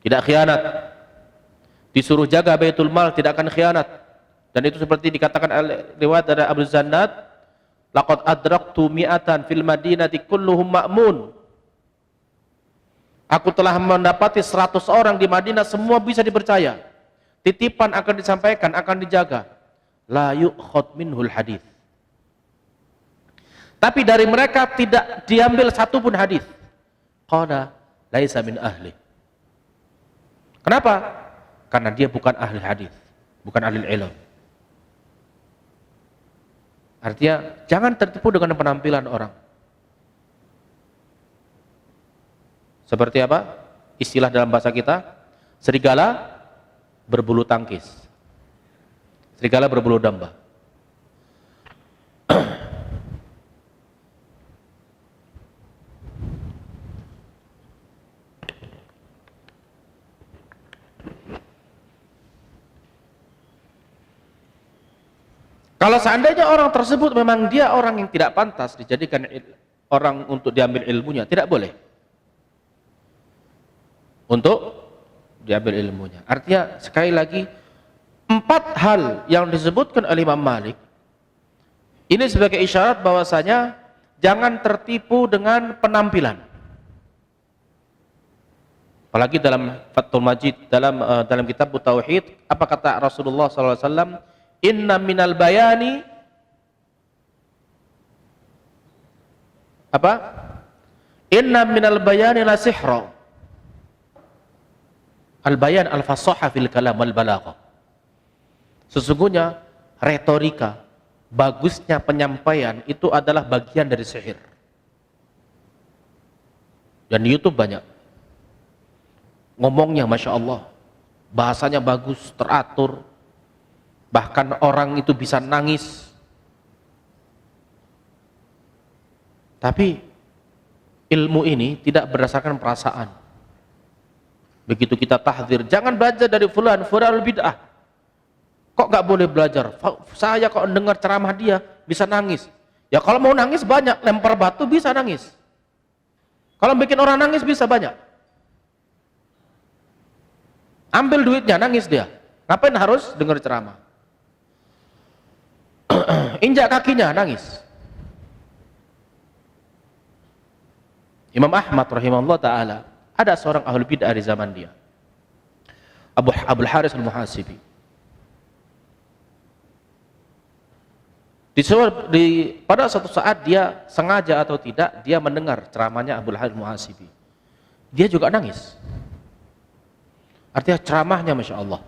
Tidak khianat. Disuruh jaga Baitul Mal, tidak akan khianat. Dan itu seperti dikatakan oleh riwayat dari Abu Zannad, laqad adraktu mi'atan fil madinati kulluhum ma'mun. Aku telah mendapati 100 orang di Madinah, semua bisa dipercaya. Titipan akan disampaikan, akan dijaga. La yu'khad minhul hadis. Tapi dari mereka tidak diambil satupun hadis. Qala laisa min ahli. Kenapa? Karena dia bukan ahli hadis, bukan ahli ilmu. Artinya jangan tertipu dengan penampilan orang. Seperti apa? Istilah dalam bahasa kita, serigala berbulu tangkis. Serigala berbulu domba. Kalau seandainya orang tersebut memang dia orang yang tidak pantas dijadikan orang untuk diambil ilmunya, tidak boleh untuk diambil ilmunya. Artinya sekali lagi, 4 hal yang disebutkan oleh Imam Malik ini sebagai isyarat bahwasanya jangan tertipu dengan penampilan. Apalagi dalam Fathul Majid, dalam kitab Tauhid, apa kata Rasulullah SAW? Inna minal bayani apa? Inna minal bayani la sihra. Al-bayan al-fasahah fil kalam wal balaghah. Sesungguhnya retorika, bagusnya penyampaian itu adalah bagian dari sihir. Dan di YouTube banyak. Ngomongnya Masya Allah, bahasanya bagus, teratur, bahkan orang itu bisa nangis. Tapi ilmu ini tidak berdasarkan perasaan. Begitu kita tahdzir, jangan belajar dari fulan bid'ah. Kok gak boleh belajar? Saya kok dengar ceramah dia bisa nangis. Ya kalau mau nangis banyak, lempar batu bisa nangis. Kalau bikin orang nangis bisa banyak. Ambil duitnya, nangis dia. Ngapain harus dengar ceramah? Injak kakinya, nangis. Imam Ahmad rahimahullah ta'ala, ada seorang ahlul bid'ah di zaman dia, Abul Haris al-Muhasibi. Pada suatu saat dia sengaja atau tidak, dia mendengar ceramahnya Abul Haris al-Muhasibi. Dia juga nangis. Artinya ceramahnya Masya Allah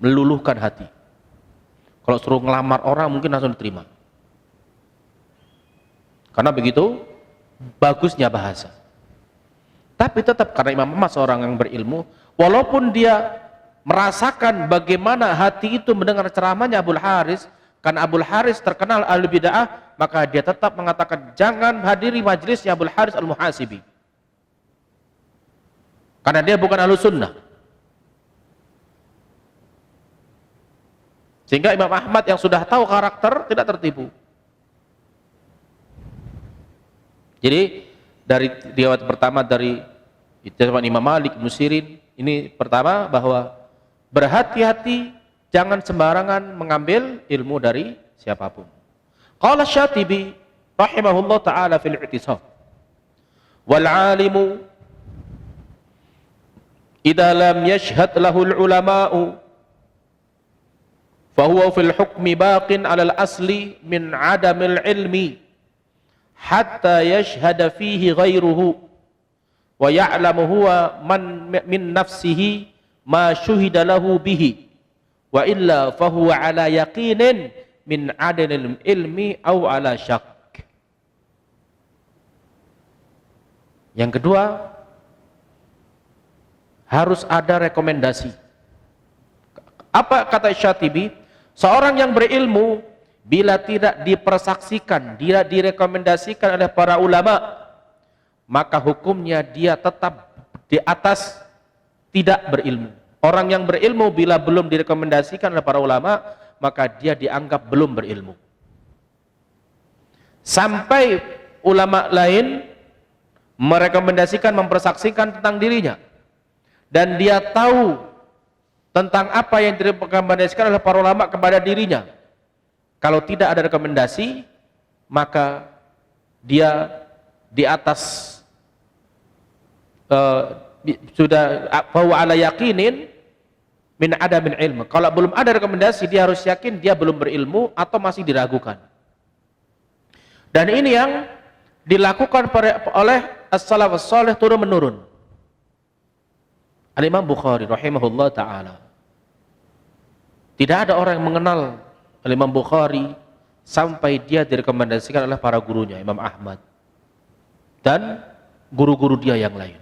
meluluhkan hati. Kalau suruh ngelamar orang mungkin langsung diterima. Karena begitu bagusnya bahasa. Tapi tetap karena Imam Ahmad seorang yang berilmu, walaupun dia merasakan bagaimana hati itu mendengar ceramahnya Abul Haris, karena Abul Haris terkenal ahli bid'ah, maka dia tetap mengatakan jangan hadiri majelisnya Abul Haris al-Muhasibi. Karena dia bukan ahlu sunnah. Sehingga Imam Ahmad yang sudah tahu karakter tidak tertipu. Jadi dari riwayat pertama dari Imam Malik Ibnu Sirin, ini pertama bahwa berhati-hati, jangan sembarangan mengambil ilmu dari siapapun. Qala Syatibi rahimahullah taala fil i'tisam, wal 'alimu idza lam yashhad lahu al ulama'u fahuwa fil hukmi baqin 'ala al asli min 'adamil ilmi hatta yashhada fihi ghairuhu wa ya'lamu huwa man min nafsihi ma syuhida lahu bihi wa illa fahuwa 'ala yaqinin min 'adamil ilmi aw 'ala syak. Yang kedua, harus ada rekomendasi. Apa kata Syatibi? Seorang yang berilmu bila tidak dipersaksikan, tidak direkomendasikan oleh para ulama, maka hukumnya dia tetap di atas tidak berilmu. Orang yang berilmu bila belum direkomendasikan oleh para ulama, maka dia dianggap belum berilmu. Sampai ulama lain merekomendasikan, mempersaksikan tentang dirinya, dan dia tahu tentang apa yang direkomendasikan oleh para ulama kepada dirinya. Kalau tidak ada rekomendasi, maka dia di atas sudah bahwa ala yakinin min adamin ilmu. Kalau belum ada rekomendasi, dia harus yakin dia belum berilmu atau masih diragukan. Dan ini yang dilakukan oleh as-salafus salih turun menurun. Al-Imam Bukhari rahimahullah ta'ala, tidak ada orang yang mengenal Al-Imam Bukhari sampai dia direkomendasikan oleh para gurunya, Imam Ahmad dan guru-guru dia yang lain.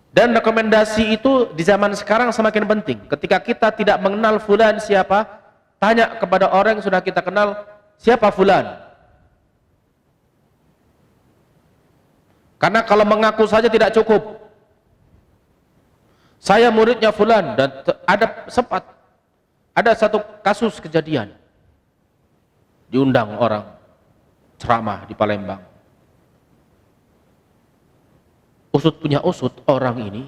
Dan rekomendasi itu di zaman sekarang semakin penting. Ketika kita tidak mengenal fulan siapa, tanya kepada orang yang sudah kita kenal, siapa fulan? Karena kalau mengaku saja tidak cukup. Saya muridnya fulan, dan ada satu kasus kejadian. Diundang orang ceramah di Palembang. Usut punya usut, orang ini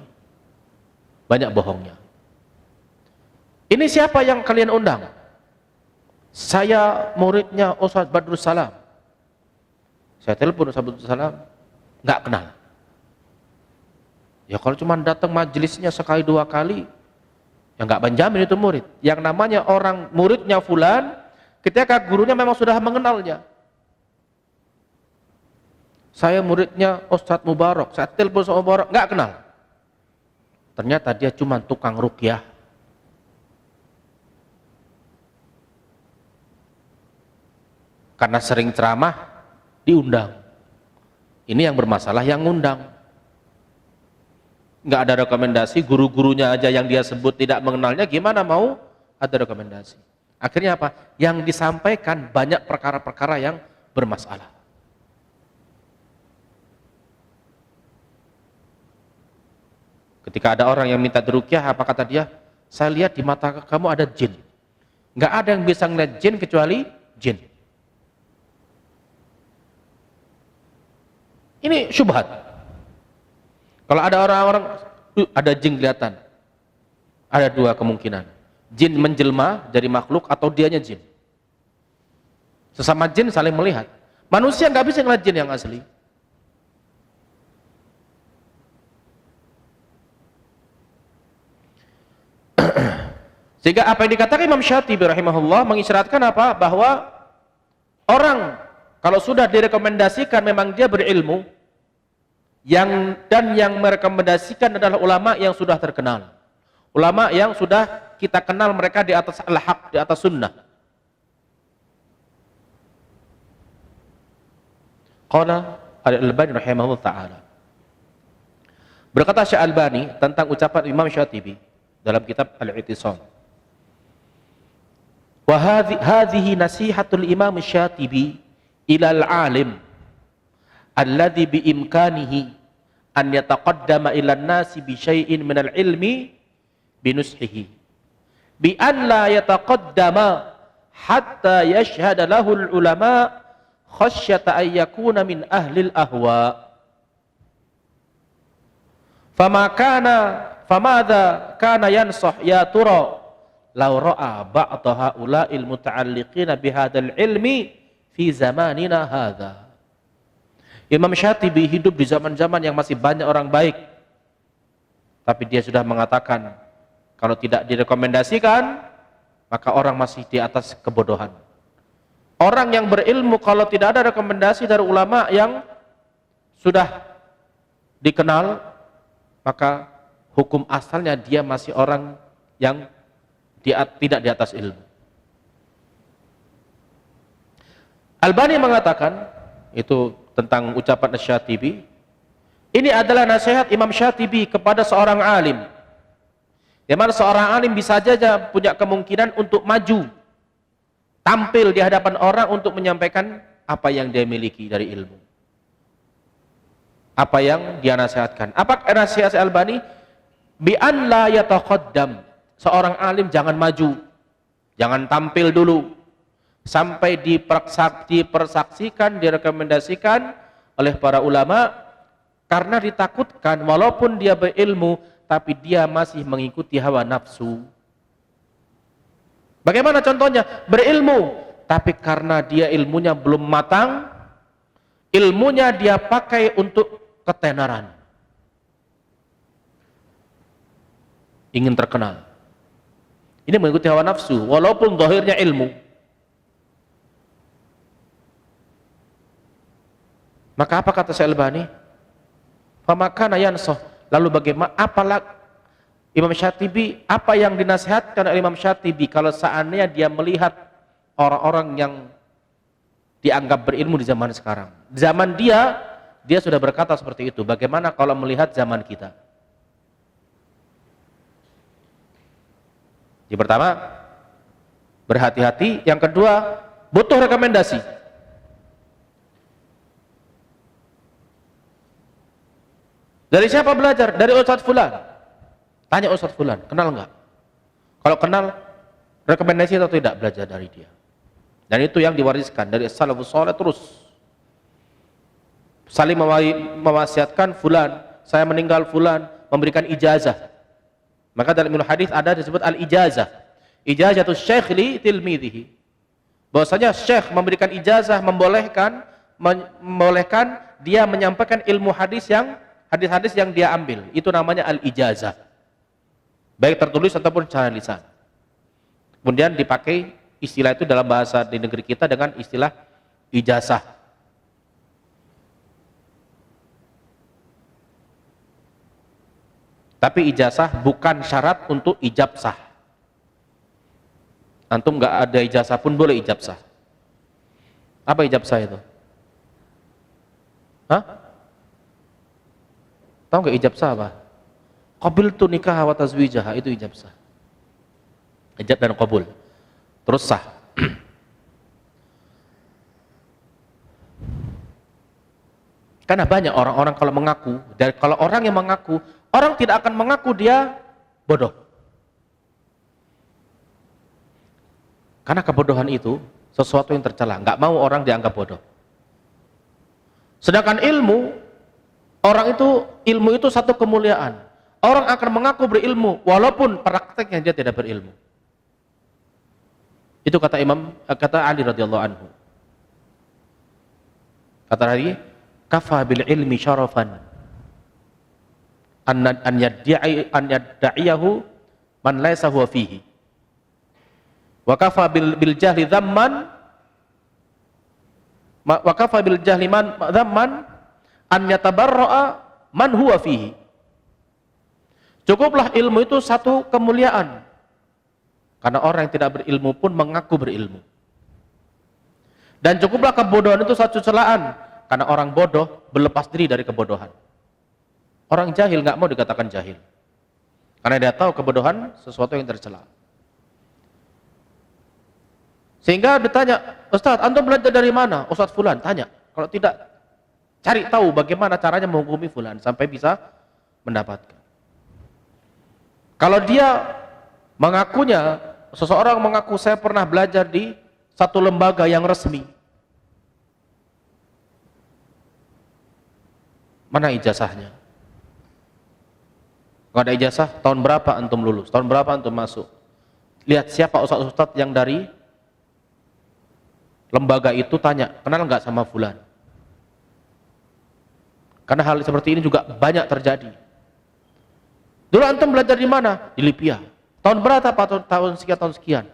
banyak bohongnya. Ini siapa yang kalian undang? Saya muridnya Ustaz Badrus Salam. Saya telepon Ustaz Badrus Salam, nggak kenal. Ya kalau cuma datang majelisnya sekali dua kali, ya nggak menjamin itu murid. Yang namanya orang muridnya fulan, ketika gurunya memang sudah mengenalnya. Saya muridnya Ustadz Mubarak, saya telepon Ustadz Mubarak, nggak kenal. Ternyata dia cuma tukang ruqyah. Karena sering ceramah, diundang. Ini yang bermasalah yang ngundang. Nggak ada rekomendasi, guru-gurunya aja yang dia sebut tidak mengenalnya, gimana mau ada rekomendasi? Akhirnya apa? Yang disampaikan banyak perkara-perkara yang bermasalah. Ketika ada orang yang minta diruqyah, apa kata dia? Saya lihat di mata kamu ada jin. Nggak ada yang bisa ngeliat jin kecuali jin. Ini syubhat. Kalau ada orang-orang ada jin kelihatan, ada dua kemungkinan. Jin menjelma dari makhluk atau dianya jin. Sesama jin saling melihat. Manusia nggak bisa ngeliat jin yang asli. Sehingga apa yang dikatakan Imam Syatibi rahimahullah mengisyaratkan apa? Bahwa orang kalau sudah direkomendasikan memang dia berilmu, yang merekomendasikan adalah ulama yang sudah terkenal, ulama yang sudah kita kenal mereka di atas al-haq, di atas sunnah. Qala Al-Albani rahimahullah ta'ala, berkata Syekh Albani tentang ucapan Imam Syatibi dalam kitab Al-I'tisam, wa hadhihi nasihatul Imam Syatibi ila al-alim alladhi bi imkanihi an yataqaddama ila an-nasi bi syai'in min al-ilmi bi nushihi bi an la yataqaddama hatta yashhada lahu al-ulama khasyata an yakuna min ahli al-ahwa famadha kana yansah ya tura law ra'a ba'da haula'il muta'alliqina bihadzal ilmi fi zamanina hadza. Imam Syatibi hidup di zaman-zaman yang masih banyak orang baik, tapi dia sudah mengatakan kalau tidak direkomendasikan maka orang masih di atas kebodohan. Orang yang berilmu kalau tidak ada rekomendasi dari ulama yang sudah dikenal, maka hukum asalnya dia masih orang yang tidak di atas ilmu. Albani mengatakan itu tentang ucapan Syatibi, ini adalah nasihat Imam Syatibi kepada seorang alim. Di mana seorang alim bisa saja punya kemungkinan untuk maju, tampil di hadapan orang untuk menyampaikan apa yang dia miliki dari ilmu, apa yang dia nasihatkan. Apa nasihat Albani? Bi an la yataqaddam, seorang alim jangan maju, jangan tampil dulu sampai dipersaksikan, direkomendasikan oleh para ulama, karena ditakutkan walaupun dia berilmu tapi dia masih mengikuti hawa nafsu. Bagaimana contohnya? Berilmu tapi karena dia ilmunya belum matang, ilmunya dia pakai untuk ketenaran, ingin terkenal, ini mengikuti hawa nafsu walaupun zahirnya ilmu. Maka apa kata Syekh Albani? Famakana yansah, lalu bagaimana Imam Syatibi, apa yang dinasihatkan oleh Imam Syatibi kalau seandainya dia melihat orang-orang yang dianggap berilmu di zaman sekarang. Zaman dia sudah berkata seperti itu. Bagaimana kalau melihat zaman kita? Yang pertama, berhati-hati. Yang kedua, butuh rekomendasi. Dari siapa belajar? Dari Ustadz Fulan. Tanya Ustadz Fulan, kenal enggak? Kalau kenal, rekomendasi atau tidak belajar dari dia. Dan itu yang diwariskan dari salafus saleh terus. Saling mewasiatkan Fulan, saya meninggal Fulan, memberikan ijazah. Maka dalam ilmu hadis ada disebut al-ijazah. Ijazatus syekh li tilmidhihi. Bahwasanya syekh memberikan ijazah membolehkan dia menyampaikan ilmu hadis yang dia ambil. Itu namanya al-ijazah. Baik tertulis ataupun secara lisan. Kemudian dipakai istilah itu dalam bahasa di negeri kita dengan istilah ijazah. Tapi ijazah bukan syarat untuk ijab sah. Antum nggak ada ijazah pun boleh ijab sah. Apa ijab sah itu? Hah? Tahu nggak ijab sah apa? Qabiltu nikah wa tazwijaha, itu ijab sah. Ijab dan qabul. Terus sah. Karena banyak orang-orang kalau mengaku, dan kalau orang yang mengaku, orang tidak akan mengaku dia bodoh. Karena kebodohan itu sesuatu yang tercela, nggak mau orang dianggap bodoh. Sedangkan ilmu itu satu kemuliaan. Orang akan mengaku berilmu walaupun prakteknya dia tidak berilmu. Itu kata Ali radhiyallahu anhu. Kata Ali, kafa bil ilmi syarafan an yadda'iyahu man laysa huwa fihi. Wa kafa bil jahli dhamman an yatabarra'a man huwa fihi. Cukuplah ilmu itu satu kemuliaan. Karena orang yang tidak berilmu pun mengaku berilmu. Dan cukuplah kebodohan itu satu celaan. Karena orang bodoh berlepas diri dari kebodohan. Orang jahil nggak mau dikatakan jahil. Karena dia tahu kebodohan sesuatu yang tercela. Sehingga ditanya, Ustadz, antum belajar dari mana? Ustadz Fulan, tanya. Kalau tidak, cari tahu bagaimana caranya menghukumi Fulan sampai bisa mendapatkan. Kalau dia mengakunya, seseorang mengaku saya pernah belajar di satu lembaga yang resmi. Mana ijazahnya? Kalau ada ijazah, tahun berapa antum lulus? Tahun berapa antum masuk? Lihat siapa ustadz-ustadz yang dari lembaga itu, tanya, kenal nggak sama Fulan? Karena hal seperti ini juga banyak terjadi. Dulu antum belajar di mana? Di Libya. Tahun berapa? Tahun sekian.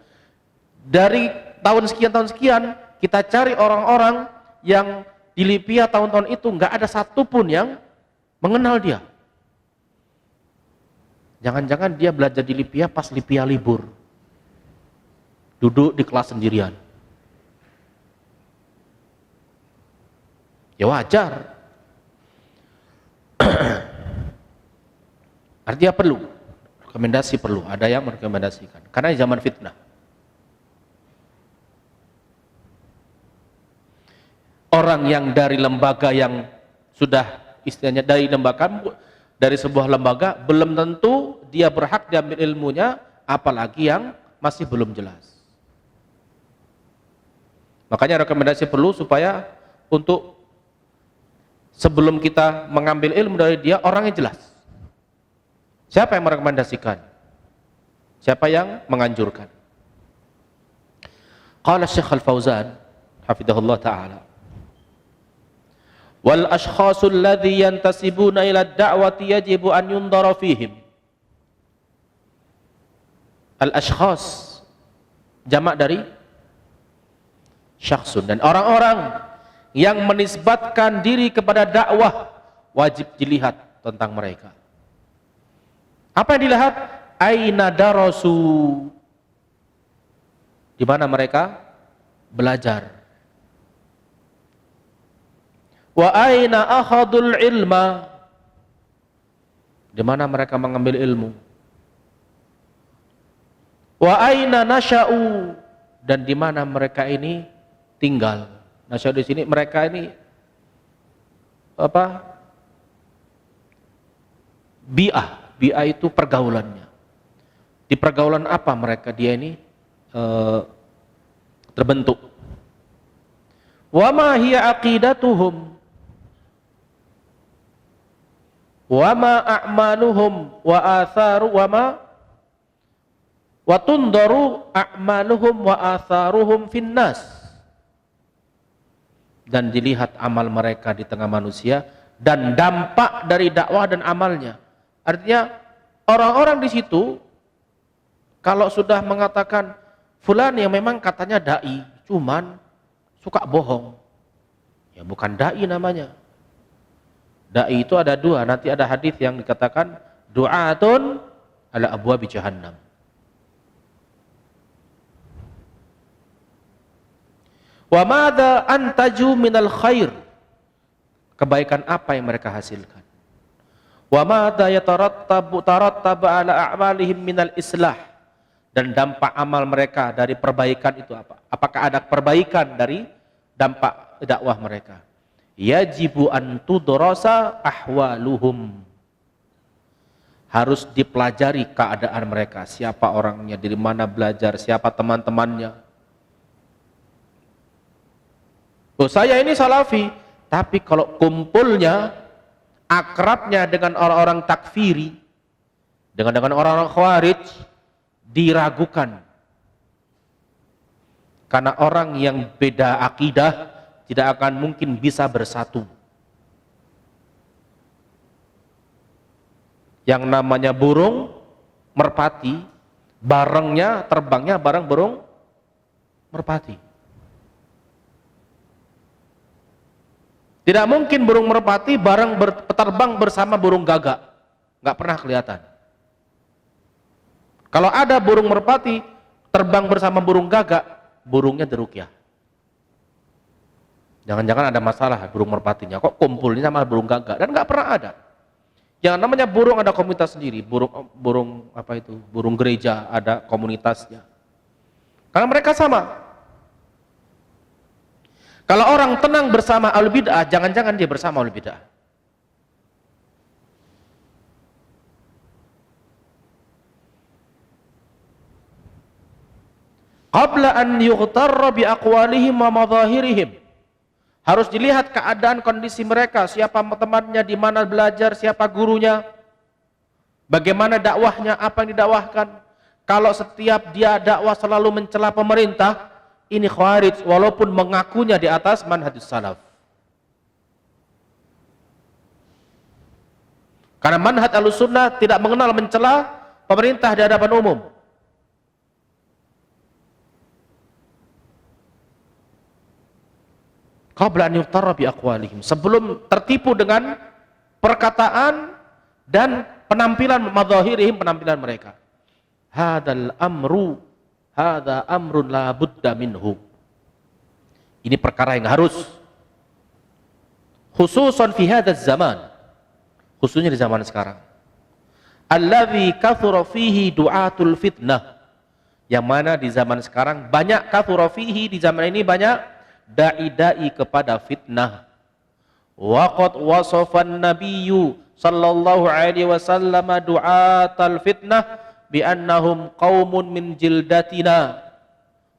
Dari tahun sekian, kita cari orang-orang yang di Libya tahun-tahun itu, nggak ada satupun yang mengenal dia. Jangan-jangan dia belajar di Libya pas Libya libur. Duduk di kelas sendirian. Ya wajar. Artinya perlu, rekomendasi perlu, ada yang merekomendasikan. Karena zaman fitnah. Orang yang dari lembaga yang sudah istilahnya dari sebuah lembaga, belum tentu dia berhak diambil ilmunya, apalagi yang masih belum jelas. Makanya rekomendasi perlu supaya untuk sebelum kita mengambil ilmu dari dia, orangnya jelas. Siapa yang merekomendasikan? Siapa yang menganjurkan? Qala Syekh Al-Fauzan hafizahullah ta'ala, wal ashkhasul ladzi yantasibuna ila ad-da'wati yajibu an yundara fihim. Al-ashkhas jamak dari syakhsun, dan orang-orang yang menisbatkan diri kepada dakwah wajib dilihat tentang mereka. Apa yang dilihat? Aina darasu, di mana mereka belajar. Wa aina akhadul ilma, di mana mereka mengambil ilmu. Wa aina nasya'u, dan di mana mereka ini tinggal. Nasya'u di sini mereka ini apa? Bi'ah itu pergaulannya. Di pergaulan apa mereka dia ini terbentuk. Wa ma hiya aqidatuhum wa ma a'maluhum wa atharu wa tundaru a'maluhum wa atharuhum finnas, dan dilihat amal mereka di tengah manusia dan dampak dari dakwah dan amalnya. Artinya orang-orang di situ kalau sudah mengatakan fulan yang memang katanya dai, cuman suka bohong, ya bukan dai namanya. Dai itu ada dua, nanti ada hadis yang dikatakan du'atun ala abwabi jahannam. Wa madza antaju minal khair, kebaikan apa yang mereka hasilkan. Wa madza yatarattabu ala a'malihim minal islah, dan dampak amal mereka dari perbaikan itu apa? Apakah ada perbaikan dari dampak dakwah mereka? Yajibu an tudrasa ahwaluhum, harus dipelajari keadaan mereka, siapa orangnya, dari mana belajar, siapa teman-temannya. Oh, saya ini salafi, tapi kalau kumpulnya, akrabnya dengan orang-orang takfiri, dengan orang-orang khawarij, diragukan. Karena orang yang beda akidah tidak akan mungkin bisa bersatu. Yang namanya burung merpati, barengnya terbangnya bareng burung merpati. Tidak mungkin burung merpati terbang bersama burung gagak, nggak pernah kelihatan. Kalau ada burung merpati terbang bersama burung gagak, burungnya diruqyah. Jangan-jangan ada masalah burung merpatinya, kok kumpulnya sama burung gagak, dan nggak pernah ada. Yang namanya burung ada komunitas sendiri, burung apa itu? Burung gereja ada komunitasnya. Karena mereka sama. Kalau orang tenang bersama ahlul bid'ah, jangan-jangan dia bersama ahlul bid'ah. Qabla an yughtarra bi aqwalihim wa madhahirihim, harus dilihat keadaan kondisi mereka, siapa temannya, di mana belajar, siapa gurunya, bagaimana dakwahnya, apa yang didakwahkan. Kalau setiap dia dakwah selalu mencela pemerintah, ini khawarij walaupun mengakunya di atas manhajus salaf. Karena manhaj Ahlussunnah tidak mengenal mencela pemerintah di hadapan umum. Qabla an yughtarra bi aqwalihim, sebelum tertipu dengan perkataan dan penampilan madzahirihim, penampilan mereka. Hadza amrun la budda minhu. Ini perkara yang harus, khususan fi hadzal zaman, khususnya di zaman sekarang. Allazi kathura fihi du'atul fitnah, yang mana di zaman sekarang banyak, kathura fihi, di zaman ini banyak dai-dai kepada fitnah. Waqad wasafan nabiyyu sallallahu alaihi wasallam du'atal fitnah bi annahum qaumun min jildatina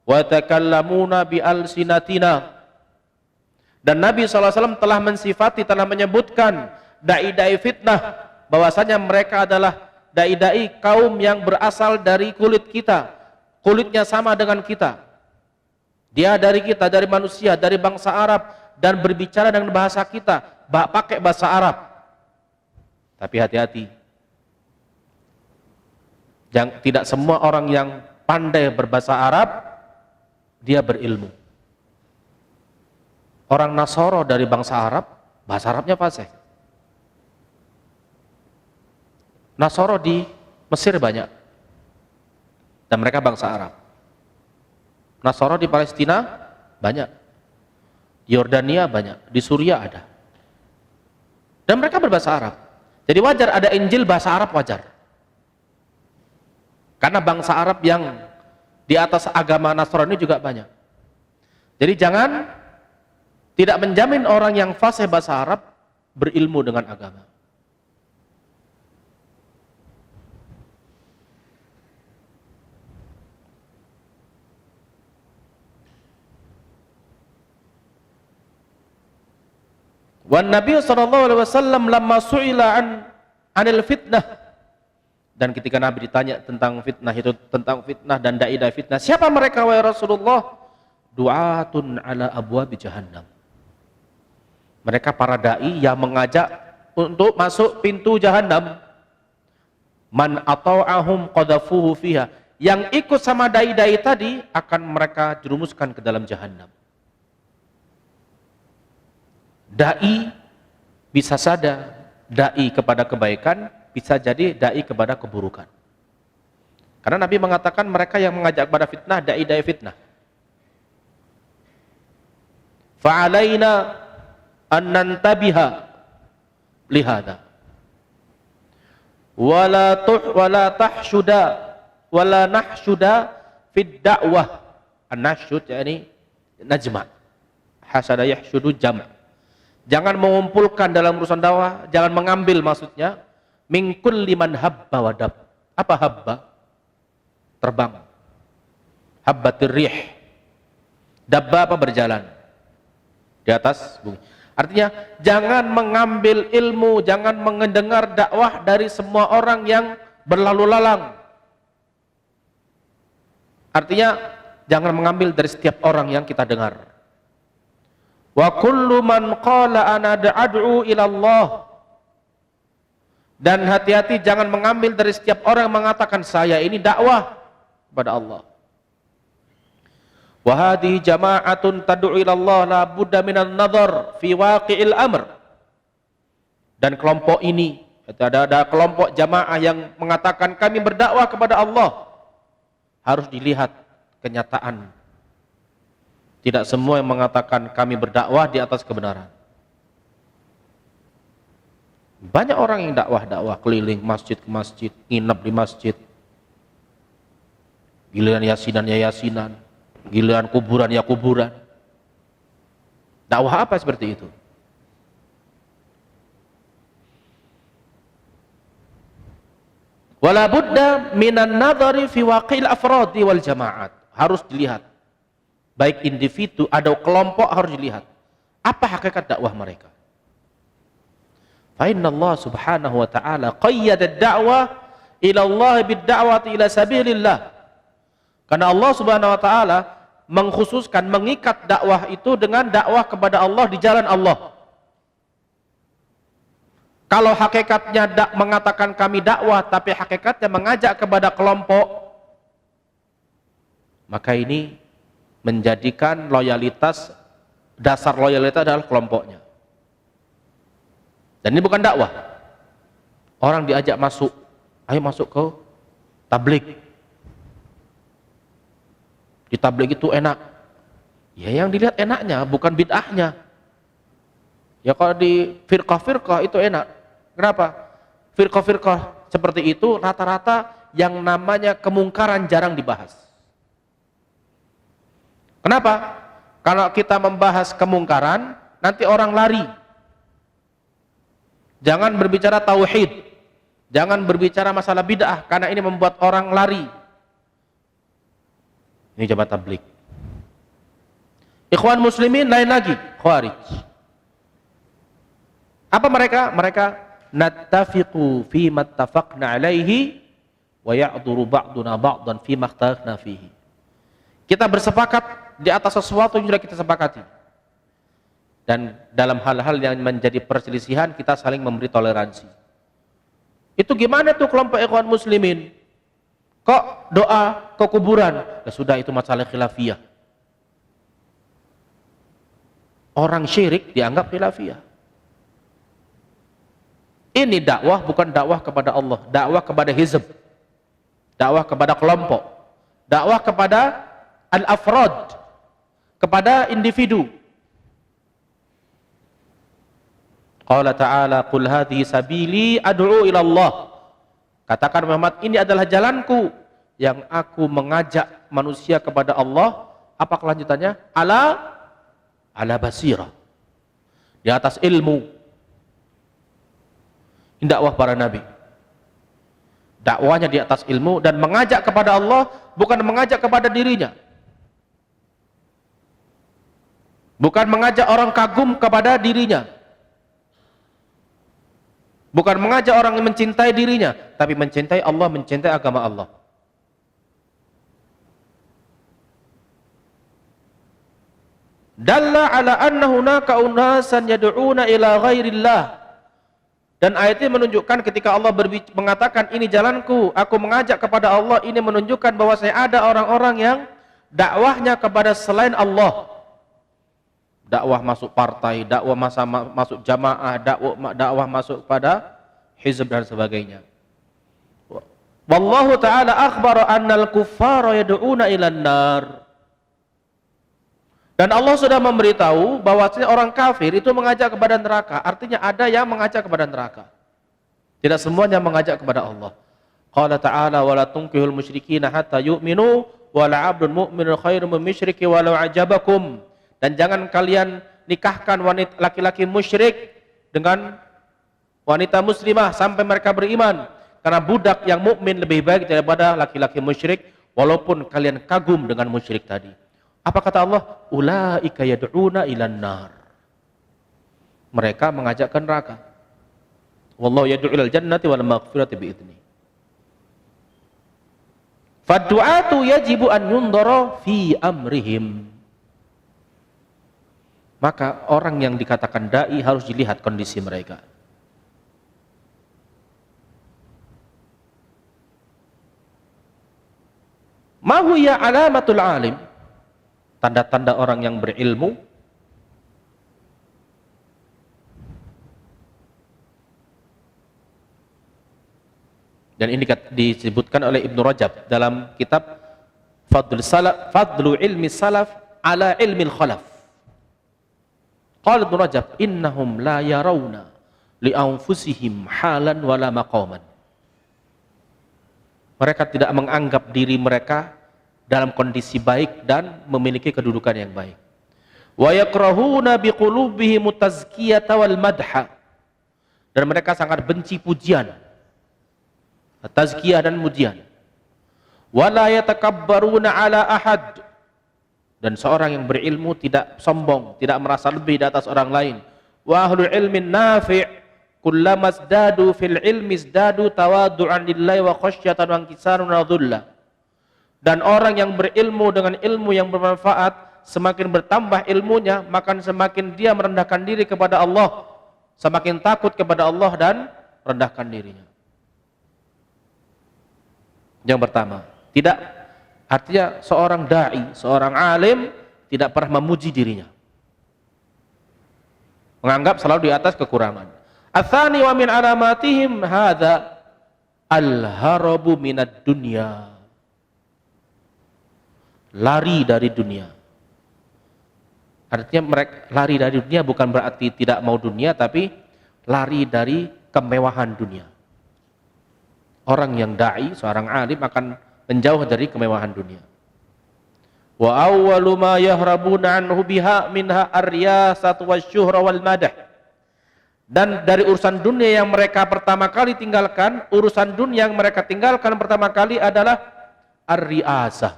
wa takallamuna bi alsinatina. Dan Nabi SAW telah mensifati, telah menyebutkan dai-dai fitnah, bahwasanya mereka adalah dai-dai kaum yang berasal dari kulit kita, kulitnya sama dengan kita. Dia dari kita, dari manusia, dari bangsa Arab, dan berbicara dengan bahasa kita, pakai bahasa Arab. Tapi hati-hati, tidak semua orang yang pandai berbahasa Arab dia berilmu. Orang Nasoro dari bangsa Arab, bahasa Arabnya fasih. Nasoro di Mesir banyak. Dan mereka bangsa Arab. Nasara di Palestina banyak. Di Yordania banyak. Di Suriah ada. Dan mereka berbahasa Arab. Jadi wajar ada Injil bahasa Arab, wajar. Karena bangsa Arab yang di atas agama Nasrani juga banyak. Jadi jangan tidak menjamin orang yang fasih bahasa Arab berilmu dengan agama. Wan Nabi sallallahu alaihi wasallam lamma su'ila anil fitnah, dan ketika Nabi ditanya tentang fitnah dan dai-dai fitnah, siapa mereka wahai Rasulullah? Du'atun ala abwabi jahannam. Mereka para dai yang mengajak untuk masuk pintu jahannam. Man ata'ahum qadhafuhu fiha. Yang ikut sama dai-dai tadi akan mereka jerumuskan ke dalam jahannam. Dai bisa saja dai kepada kebaikan, bisa jadi dai kepada keburukan. Karena Nabi mengatakan mereka yang mengajak kepada fitnah, dai-dai fitnah. Fa'alaina an nantabiha lihada. Wala tahshuda wala nahshuda fid da'wah. An-nahshud yakni najma'. Hasada yahshudu jam'. Jangan mengumpulkan dalam urusan dakwah, jangan mengambil maksudnya min kulli man habba wadab. Apa habba? Terbang. Habbatir rih. Dabba apa? Berjalan di atas bumi. Artinya jangan mengambil ilmu, jangan mendengar dakwah dari semua orang yang berlalu lalang. Artinya jangan mengambil dari setiap orang yang kita dengar. Wa kullu man qala ana ad'u ila Allah. Dan hati-hati jangan mengambil dari setiap orang yang mengatakan saya ini dakwah kepada Allah. Wa hadhihi jama'atun tad'u ila Allah la budda minan nadhar fi waqi'il amr. Dan kelompok ini, ada kelompok jamaah yang mengatakan kami berdakwah kepada Allah, harus dilihat kenyataan. Tidak semua yang mengatakan kami berdakwah di atas kebenaran. Banyak orang yang dakwah keliling masjid ke masjid, nginep di masjid. Giliran yasinan ya yasinan, giliran kuburan ya kuburan. Dakwah apa seperti itu? Wala budda minan nadhari fi waqil afradi wal jama'at. Harus dilihat. Baik individu atau kelompok harus dilihat. Apa hakikat dakwah mereka? Fa inna Allah subhanahu wa ta'ala qayyada ad-da'wah ila Allah bid-da'wati ila sabilillah. Karena Allah subhanahu wa ta'ala mengkhususkan, mengikat dakwah itu dengan dakwah kepada Allah di jalan Allah. Kalau hakikatnya mengatakan kami dakwah, tapi hakikatnya mengajak kepada kelompok, maka ini menjadikan loyalitas, dasar loyalitas adalah kelompoknya. Dan ini bukan dakwah. Orang diajak masuk, ayo masuk ke tabligh. Di tabligh itu enak. Ya yang dilihat enaknya, bukan bid'ahnya. Ya kalau di firqah-firqah itu enak. Kenapa? Firqah-firqah seperti itu rata-rata yang namanya kemungkaran jarang dibahas. Kenapa? Kalau kita membahas kemungkaran, nanti orang lari. Jangan berbicara tauhid, jangan berbicara masalah bid'ah, karena ini membuat orang lari. Ini jamaah tabligh. Ikhwan muslimin lain lagi, khawarij. Apa mereka? Mereka nattafiqu fi mattafaqna alaihi wa ya'dhuru ba'duna ba'dan fi makhtalafna fihi. Kita bersepakat di atas sesuatu yang sudah kita sepakati. Dan dalam hal-hal yang menjadi perselisihan kita saling memberi toleransi. Itu gimana tuh kelompok ikhwan muslimin? Kok doa ke kuburan? Ya sudah, itu masalah khilafiyah. Orang syirik dianggap khilafiyah. Ini dakwah bukan dakwah kepada Allah, dakwah kepada hizb. dakwah kepada kelompok, dakwah kepada al-afrad, kepada individu. Qala ta'ala qul hadhihi sabili ad'u ila Allah. Katakan Muhammad, ini adalah jalanku yang aku mengajak manusia kepada Allah. Apa kelanjutannya? Ala basirah. Di atas ilmu. Ini dakwah para nabi. Dakwahnya di atas ilmu dan mengajak kepada Allah, bukan mengajak kepada dirinya. Bukan mengajak orang kagum kepada dirinya. Bukan mengajak orang yang mencintai dirinya, tapi mencintai Allah, mencintai agama Allah. Dalla ala anna hunaka unasan yad'una ila ghairillah. Dan ayat ini menunjukkan ketika Allah mengatakan ini jalanku, aku mengajak kepada Allah, ini menunjukkan bahwa saya ada orang-orang yang dakwahnya kepada selain Allah. Dakwah masuk partai, dakwah masuk jamaah, dakwah masuk pada hizb dan sebagainya. Wallahu ta'ala akhbara annal kuffara yad'una ilan nar. Dan Allah sudah memberitahu bahwasanya orang kafir itu mengajak kepada neraka. Artinya ada yang mengajak kepada neraka. Tidak semuanya mengajak kepada Allah. Qala ta'ala wala tunkihul musyrikina hatta yu'minu wala 'abdun mu'minun khairum min musyriki walau ajabakum. Dan jangan kalian nikahkan wanita laki-laki musyrik dengan wanita muslimah sampai mereka beriman. Karena budak yang mukmin lebih baik daripada laki-laki musyrik walaupun kalian kagum dengan musyrik tadi. Apa kata Allah? Ulaika yad'una ilan nar. Mereka mengajak ke neraka. Wallahu yad'u ilal jannati wal maghfirati bi'idzni. Faddu'atu yajibu an yundara fi amrihim. Maka orang yang dikatakan da'i harus dilihat kondisi mereka. Ma huwa alamatul alim? Tanda-tanda orang yang berilmu. Dan ini disebutkan oleh Ibnu Rajab dalam kitab Fadlu ilmi salaf ala ilmi khalaf. Qala Ibnu Rajab innahum la yarawna li anfusihim halan wala maqaman. Mereka tidak menganggap diri mereka dalam kondisi baik dan memiliki kedudukan yang baik. Wa yakrahuna biqulubihim tazkiyata wal madha. Dan mereka sangat benci pujian. Tazkiyah dan pujian. Wala yatakabbaruna ala ahad. Dan seorang yang berilmu tidak sombong, tidak merasa lebih di atas orang lain. Wa ahlul ilmin nafi' kullama zdadu fil ilmi zdadu tawadu'an lillahi wa khasyatan wa inkisaran wa dhulla. Dan orang yang berilmu dengan ilmu yang bermanfaat, semakin bertambah ilmunya, maka semakin dia merendahkan diri kepada Allah, semakin takut kepada Allah dan rendahkan dirinya. Yang pertama, tidak artinya seorang da'i, seorang alim tidak pernah memuji dirinya. Menganggap selalu di atas kekurangan. Atsani wa min alamatihim hadza al-harabu minad dunya. Lari dari dunia. Artinya mereka lari dari dunia bukan berarti tidak mau dunia, tapi lari dari kemewahan dunia. Orang yang da'i, seorang alim akan menjauh dari kemewahan dunia. Wa awwalu ma yahrabuna anhu biha minha ar-riyasatu wasyuhra wal madah. Dan dari urusan dunia yang mereka pertama kali tinggalkan, urusan dunia yang mereka tinggalkan pertama kali adalah ar-riyasah,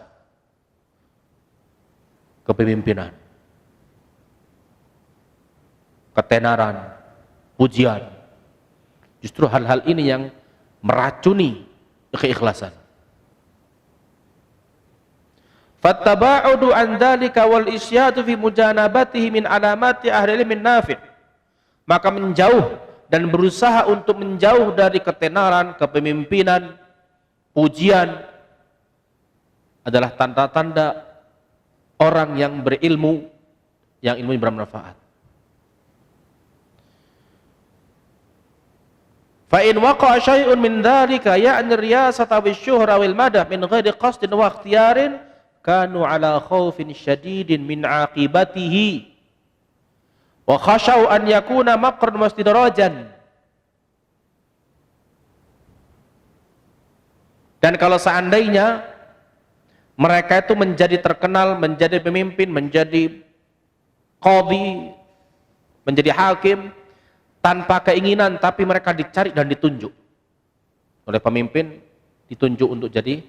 kepemimpinan, ketenaran, pujian. Justru hal-hal ini yang meracuni keikhlasan. Fattaba'udu an dzalika wal isyadu fi mujanabatihi min alamati ahli ilmin nafi'. Maka menjauh dan berusaha untuk menjauh dari ketenaran, kepemimpinan, pujian adalah tanda-tanda orang yang berilmu, yang ilmunya bermanfaat. Fa in waqa'a syai'un min dzalika ya'ni riyasata wasyuhra wal madah min ghairi qasdin wa ikhtiyarin kanu ala khaufin syadidin min aqibatihi wa khashaw an yakuna maqran wastidrajan. Dan kalau seandainya mereka itu menjadi terkenal, menjadi pemimpin, menjadi qadhi, menjadi hakim tanpa keinginan, tapi mereka dicari dan ditunjuk oleh pemimpin, ditunjuk untuk jadi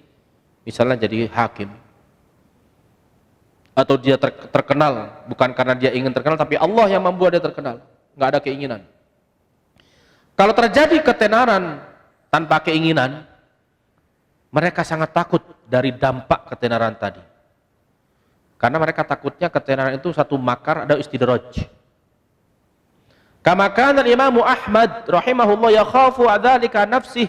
misalnya jadi hakim, atau dia terkenal bukan karena dia ingin terkenal, tapi Allah yang membuat dia terkenal, nggak ada keinginan. Kalau terjadi ketenaran tanpa keinginan, mereka sangat takut dari dampak ketenaran tadi, karena mereka takutnya ketenaran itu satu makar, ada istidraj. Kama kana al-Imam Ahmad rahimahullah yakhafu adzalika nafsihi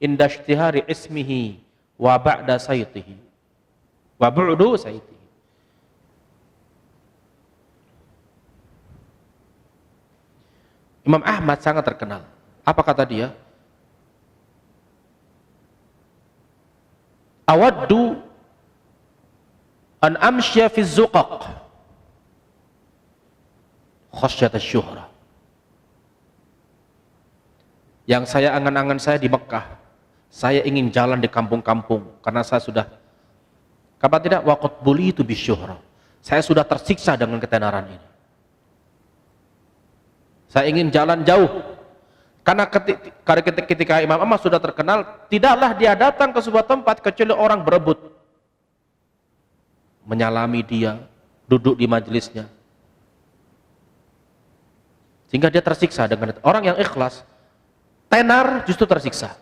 inda ishtihari ismihi wa ba'da saytihi wa bu'du saytihi. Imam Ahmad sangat terkenal. Apa kata dia? Awaddu an amsya fi zuqaq khasyat asy-syuhra. Yang saya angan-angan saya di Mekah, saya ingin jalan di kampung-kampung karena saya sudah, kapan tidak, waqad bulitu bisyuhra, saya sudah tersiksa dengan ketenaran ini. Saya ingin jalan jauh, karena ketika Imam Ahmad sudah terkenal, tidaklah dia datang ke sebuah tempat kecuali orang berebut menyalami dia, duduk di majelisnya, sehingga dia tersiksa dengan itu. Orang yang ikhlas, tenar, justru tersiksa.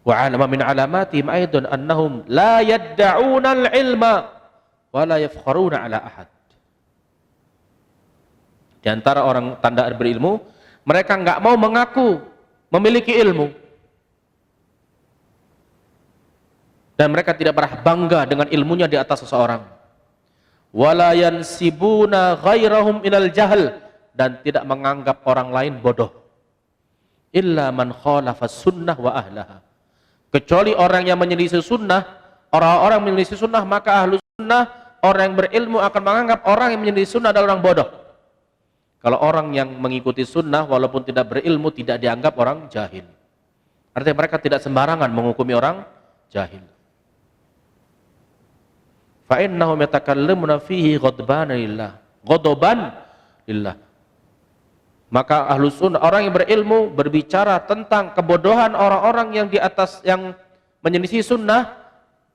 Wa alama min alamatihim aidan annahum la yadda'una al-ilma wa la yafkharuna ala ahad. Di antara orang tanda berilmu, mereka nggak mau mengaku memiliki ilmu, dan mereka tidak pernah bangga dengan ilmunya di atas seseorang. Wala yansibuna ghairahum ilal jahl, dan tidak menganggap orang lain bodoh. Illa man khalafa sunnah wa ahlaha, kecuali orang yang menyelisih sunnah. Orang-orang menyelisih sunnah, maka ahlu sunnah, orang yang berilmu akan menganggap orang yang menyelisih sunnah adalah orang bodoh. Kalau orang yang mengikuti sunnah walaupun tidak berilmu, tidak dianggap orang jahil. Artinya mereka tidak sembarangan menghukumi orang jahil. Fa innahum yatakallamuna fihi ghadban lillah, ghadaban lillah. Maka ahlu sunnah, orang yang berilmu, berbicara tentang kebodohan orang-orang yang di atas, yang menyelisih sunnah,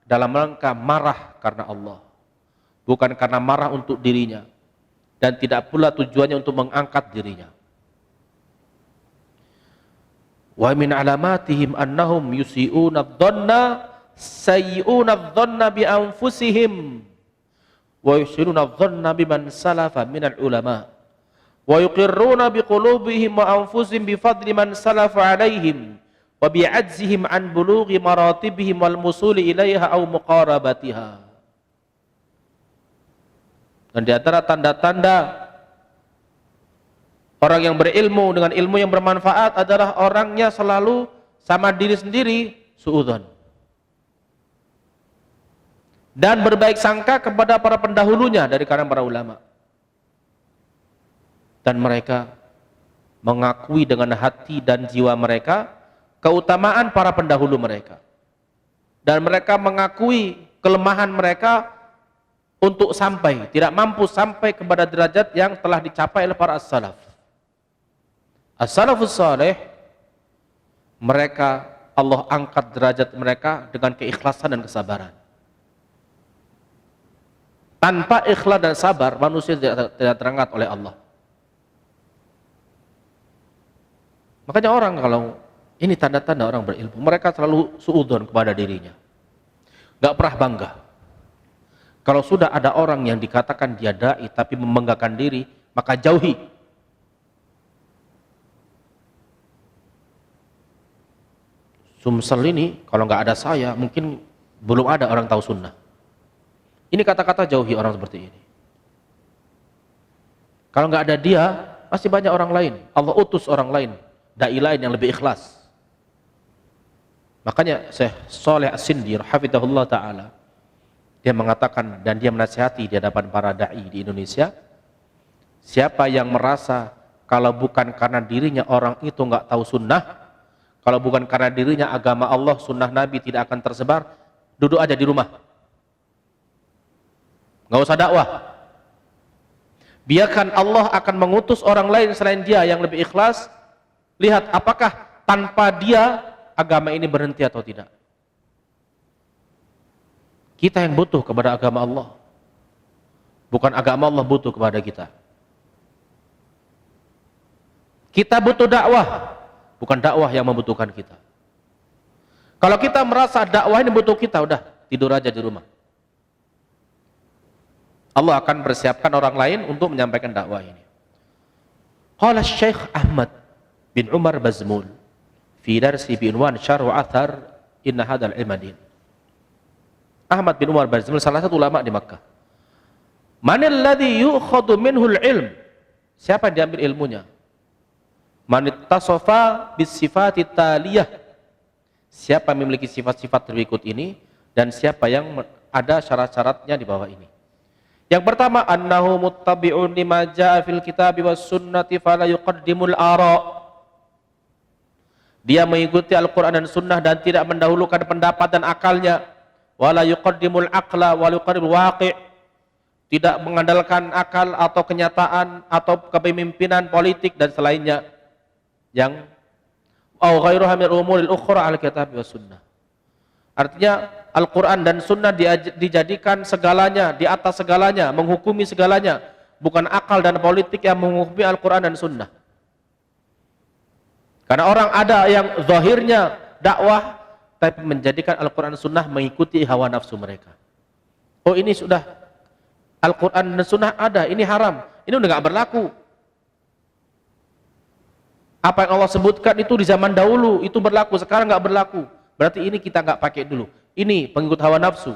dalam rangka marah karena Allah, bukan karena marah untuk dirinya, dan tidak pula tujuannya untuk mengangkat dirinya. Wa min alamatihim annahum yusi'una adh-dhanna sayyi'una adh-dhanna bi anfusihim wa yusiruna adh-dhanna biman salafa minal ulama wa yuqirruna bi qulubihim wa anfusihim bi fadli man salafa alaihim wa bi ajzihim an bulughi maratibihim wal musuli ilaiha aw muqarabatiha. Dan di antara tanda-tanda orang yang berilmu dengan ilmu yang bermanfaat adalah orangnya selalu sama diri sendiri suudzon, dan berbaik sangka kepada para pendahulunya dari kalangan para ulama, dan mereka mengakui dengan hati dan jiwa mereka keutamaan para pendahulu mereka, dan mereka mengakui kelemahan mereka untuk sampai, tidak mampu sampai kepada derajat yang telah dicapai oleh para as-salaf. As-salafus salih, mereka Allah angkat derajat mereka dengan keikhlasan dan kesabaran. Tanpa ikhlas dan sabar, manusia tidak terangkat oleh Allah. Makanya orang, kalau ini tanda-tanda orang berilmu, mereka selalu suudzon kepada dirinya, gak pernah bangga. Kalau sudah ada orang yang dikatakan dia dai tapi membanggakan diri, maka jauhi. Sumsel ini kalau nggak ada saya, mungkin belum ada orang tahu sunnah. Ini kata-kata jauhi orang seperti ini. Kalau nggak ada dia, masih banyak orang lain. Allah utus orang lain, dai lain yang lebih ikhlas. Makanya Syekh Shalih As-Sindi hafizahullah taala, dia mengatakan dan dia menasihati di hadapan para dai di Indonesia, siapa yang merasa kalau bukan karena dirinya orang itu nggak tahu sunnah, kalau bukan karena dirinya agama Allah, sunnah Nabi tidak akan tersebar, duduk aja di rumah, nggak usah dakwah. Biarkan Allah akan mengutus orang lain selain dia yang lebih ikhlas. Lihat apakah tanpa dia agama ini berhenti atau tidak. Kita yang butuh kepada agama Allah, bukan agama Allah butuh kepada kita. Kita butuh dakwah, bukan dakwah yang membutuhkan kita. Kalau kita merasa dakwah ini butuh kita, udah tidur aja di rumah. Allah akan persiapkan orang lain untuk menyampaikan dakwah ini. Qala Syekh Ahmad bin Umar Bazmul fi darsi bi unwan Syarh Athar inna hadzal ilmadin. Ahmad bin Umar Bazmul salah satu ulama di Makkah. Manil ladzi yu'khadhu minhu al-ilm? Siapa yang diambil ilmunya? Man ittasafa bis sifati taliyah. Siapa yang memiliki sifat-sifat berikut ini dan siapa yang ada syarat-syaratnya di bawah ini. Yang pertama, annahu muttabi'un lima jaa fil kitabi was sunnati fala yuqaddimul ara'. Dia mengikuti Al-Qur'an dan sunnah dan tidak mendahulukan pendapat dan akalnya. Wala yuqaddimul aqla wa yuqaddimul waqi'. Tidak mengandalkan akal atau kenyataan atau kepemimpinan politik dan selainnya. Yang au ghairuha min umuril ukhra al-kitabi was sunnah. Artinya Al-Quran dan Sunnah dijadikan segalanya, di atas segalanya, menghukumi segalanya. Bukan akal dan politik yang menghukumi Al-Quran dan Sunnah. Karena orang ada yang zahirnya dakwah, tapi menjadikan Al-Quran dan Sunnah mengikuti hawa nafsu mereka. Oh ini sudah, Al-Quran dan Sunnah ada, ini haram, ini udah gak berlaku. Apa yang Allah sebutkan itu di zaman dahulu, itu berlaku, sekarang gak berlaku. Berarti ini kita gak pakai dulu. Ini pengikut hawa nafsu.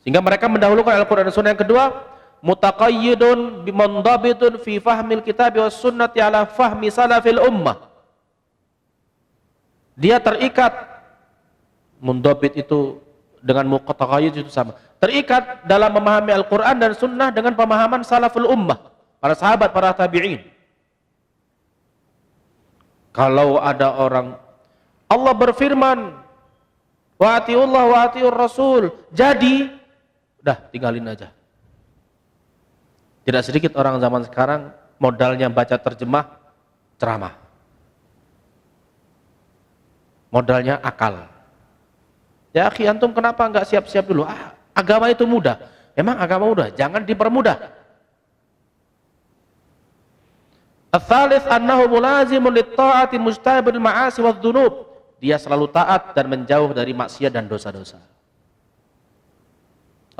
Sehingga mereka mendahulukan Al-Quran dan Sunnah. Yang kedua, mutaqayyidun bimandabitun fi fahmil kitab was sunnati ala fahmi salafil ummah. Dia terikat, mundabit itu dengan mutaqayyid itu sama. Terikat dalam memahami Al-Quran dan Sunnah dengan pemahaman salaful ummah, para sahabat, para tabi'in. Kalau ada orang, Allah berfirman, wa atiullah wa atiur rasul, jadi udah tinggalin aja. Tidak sedikit orang zaman sekarang modalnya baca terjemah ceramah, modalnya akal. Ya akhi, antum kenapa enggak siap-siap dulu? Agama itu mudah. Emang agama mudah? Jangan dipermudah. Ats-tsalits annahu mulazimun lit-ta'ati mujtanibul ma'asi wadz-dzunub. Dia selalu taat dan menjauh dari maksiat dan dosa-dosa.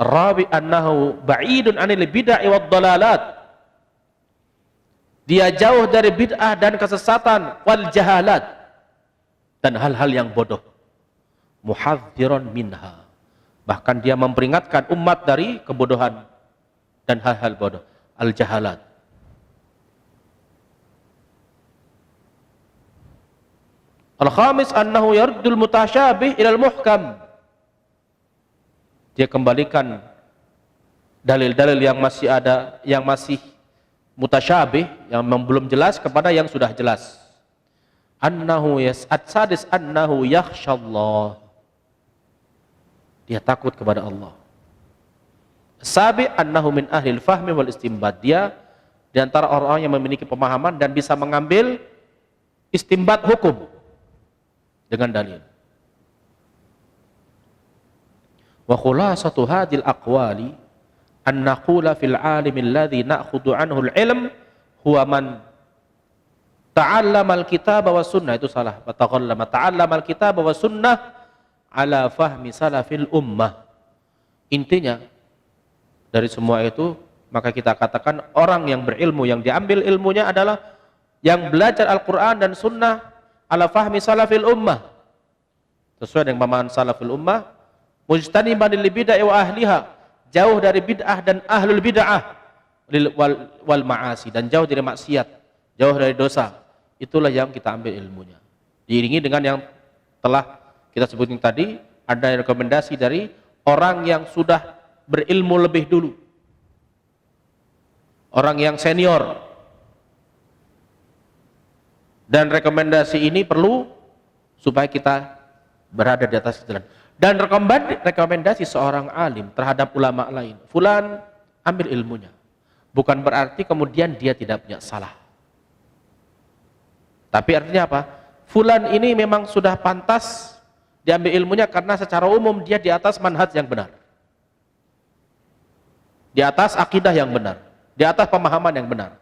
Ar-rabi annahu ba'idun 'anil bid'ah wad-dhalalat. Dia jauh dari bid'ah dan kesesatan wal jahalat dan hal-hal yang bodoh. Muhadziran minha. Bahkan dia memperingatkan umat dari kebodohan dan hal-hal bodoh, al-jahalat. Al-khamis annahu yardul mutasyabih ilal muhkam. Dia kembalikan dalil-dalil yang masih ada, yang masih mutasyabih, yang belum jelas kepada yang sudah jelas. Annahu yas'ad sadis annahu yakhshallah. Dia takut kepada Allah. Sabi annahu min ahlil fahmi wal istinbat. Dia di antara orang yang memiliki pemahaman dan bisa mengambil istinbat hukum dengan dalil. Wa khulasatu hadhil aqwali an naqula fil alim alladhi na'khudhu anhu al-ilm huwa man ta'allama al-kitaba wa sunnah. Itu salah, ta'allama al-kitaba wa sunnah ala fahmi salafil ummah. Intinya dari semua itu, maka kita katakan orang yang berilmu, yang diambil ilmunya adalah yang belajar Al-Quran dan Sunnah ala fahmi salafil ummah, sesuai dengan pemahaman salafil ummah, mujtaniban lil bid'ah wa ahliha, jauh dari bid'ah dan ahlul bid'ah, wal ma'asi, dan jauh dari maksiat, jauh dari dosa. Itulah yang kita ambil ilmunya. Diiringi dengan yang telah kita sebutin tadi, ada rekomendasi dari orang yang sudah berilmu lebih dulu, orang yang senior. Dan rekomendasi ini perlu supaya kita berada di atas jalan. Dan rekomendasi seorang alim terhadap ulama lain, fulan ambil ilmunya, bukan berarti kemudian dia tidak punya salah. Tapi artinya apa? Fulan ini memang sudah pantas diambil ilmunya karena secara umum dia di atas manhaj yang benar, di atas akidah yang benar, di atas pemahaman yang benar.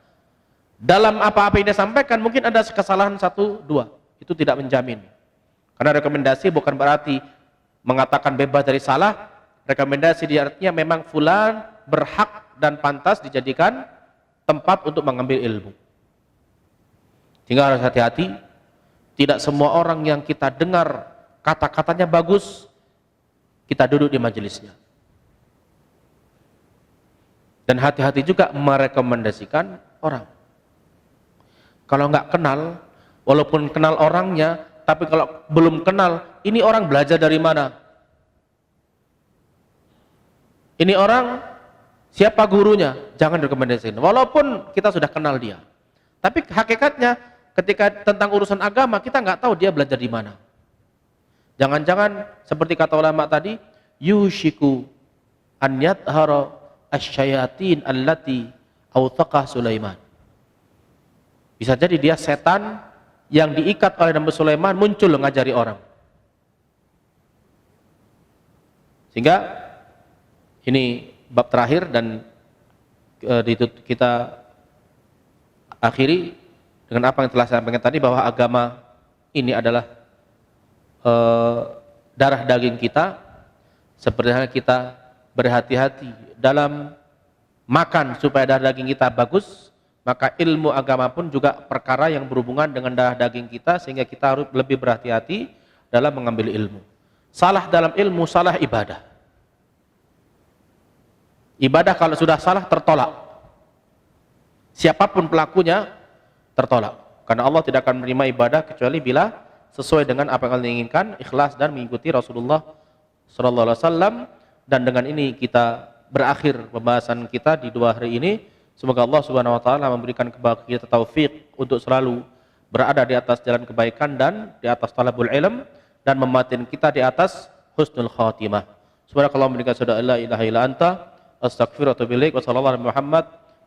Dalam apa-apa yang dia sampaikan mungkin ada kesalahan 1, 2, itu tidak menjamin. Karena rekomendasi bukan berarti mengatakan bebas dari salah. Rekomendasi di artinya memang fulan berhak dan pantas dijadikan tempat untuk mengambil ilmu. Tinggal harus hati-hati, tidak semua orang yang kita dengar kata-katanya bagus, kita duduk di majelisnya. Dan hati-hati juga merekomendasikan orang. Kalau nggak kenal, walaupun kenal orangnya, tapi kalau belum kenal, ini orang belajar dari mana? Ini orang siapa gurunya? Jangan rekomendasikan. Walaupun kita sudah kenal dia. Tapi hakikatnya, ketika tentang urusan agama, kita nggak tahu dia belajar di mana. Jangan-jangan seperti kata ulama tadi, yushiku an yathara asyayatin allati awthaqah Sulaiman. Bisa jadi dia setan yang diikat oleh Nabi Sulaiman muncul mengajari orang. Sehingga ini bab terakhir dan kita akhiri dengan apa yang telah saya sampaikan tadi, bahwa agama ini adalah darah daging kita. Seperti halnya kita berhati-hati dalam makan supaya darah daging kita bagus, maka ilmu agama pun juga perkara yang berhubungan dengan darah daging kita, sehingga kita harus lebih berhati-hati dalam mengambil ilmu. Salah dalam ilmu, salah ibadah. Ibadah kalau sudah salah tertolak. Siapapun pelakunya tertolak. Karena Allah tidak akan menerima ibadah kecuali bila sesuai dengan apa yang Allah inginkan, ikhlas dan mengikuti Rasulullah sallallahu alaihi wasallam. Dan dengan ini kita berakhir pembahasan kita di 2 hari ini. Semoga Allah Subhanahu wa taala memberikan kepada kita taufik untuk selalu berada di atas jalan kebaikan dan di atas talabul ilm, dan mematin kita di atas husnul khatimah. Subhanakallah wa bihamdika, la ilaha illa anta, astaghfiruka wa atubu ilaik.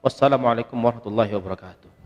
Wassalamualaikum warahmatullahi wabarakatuh.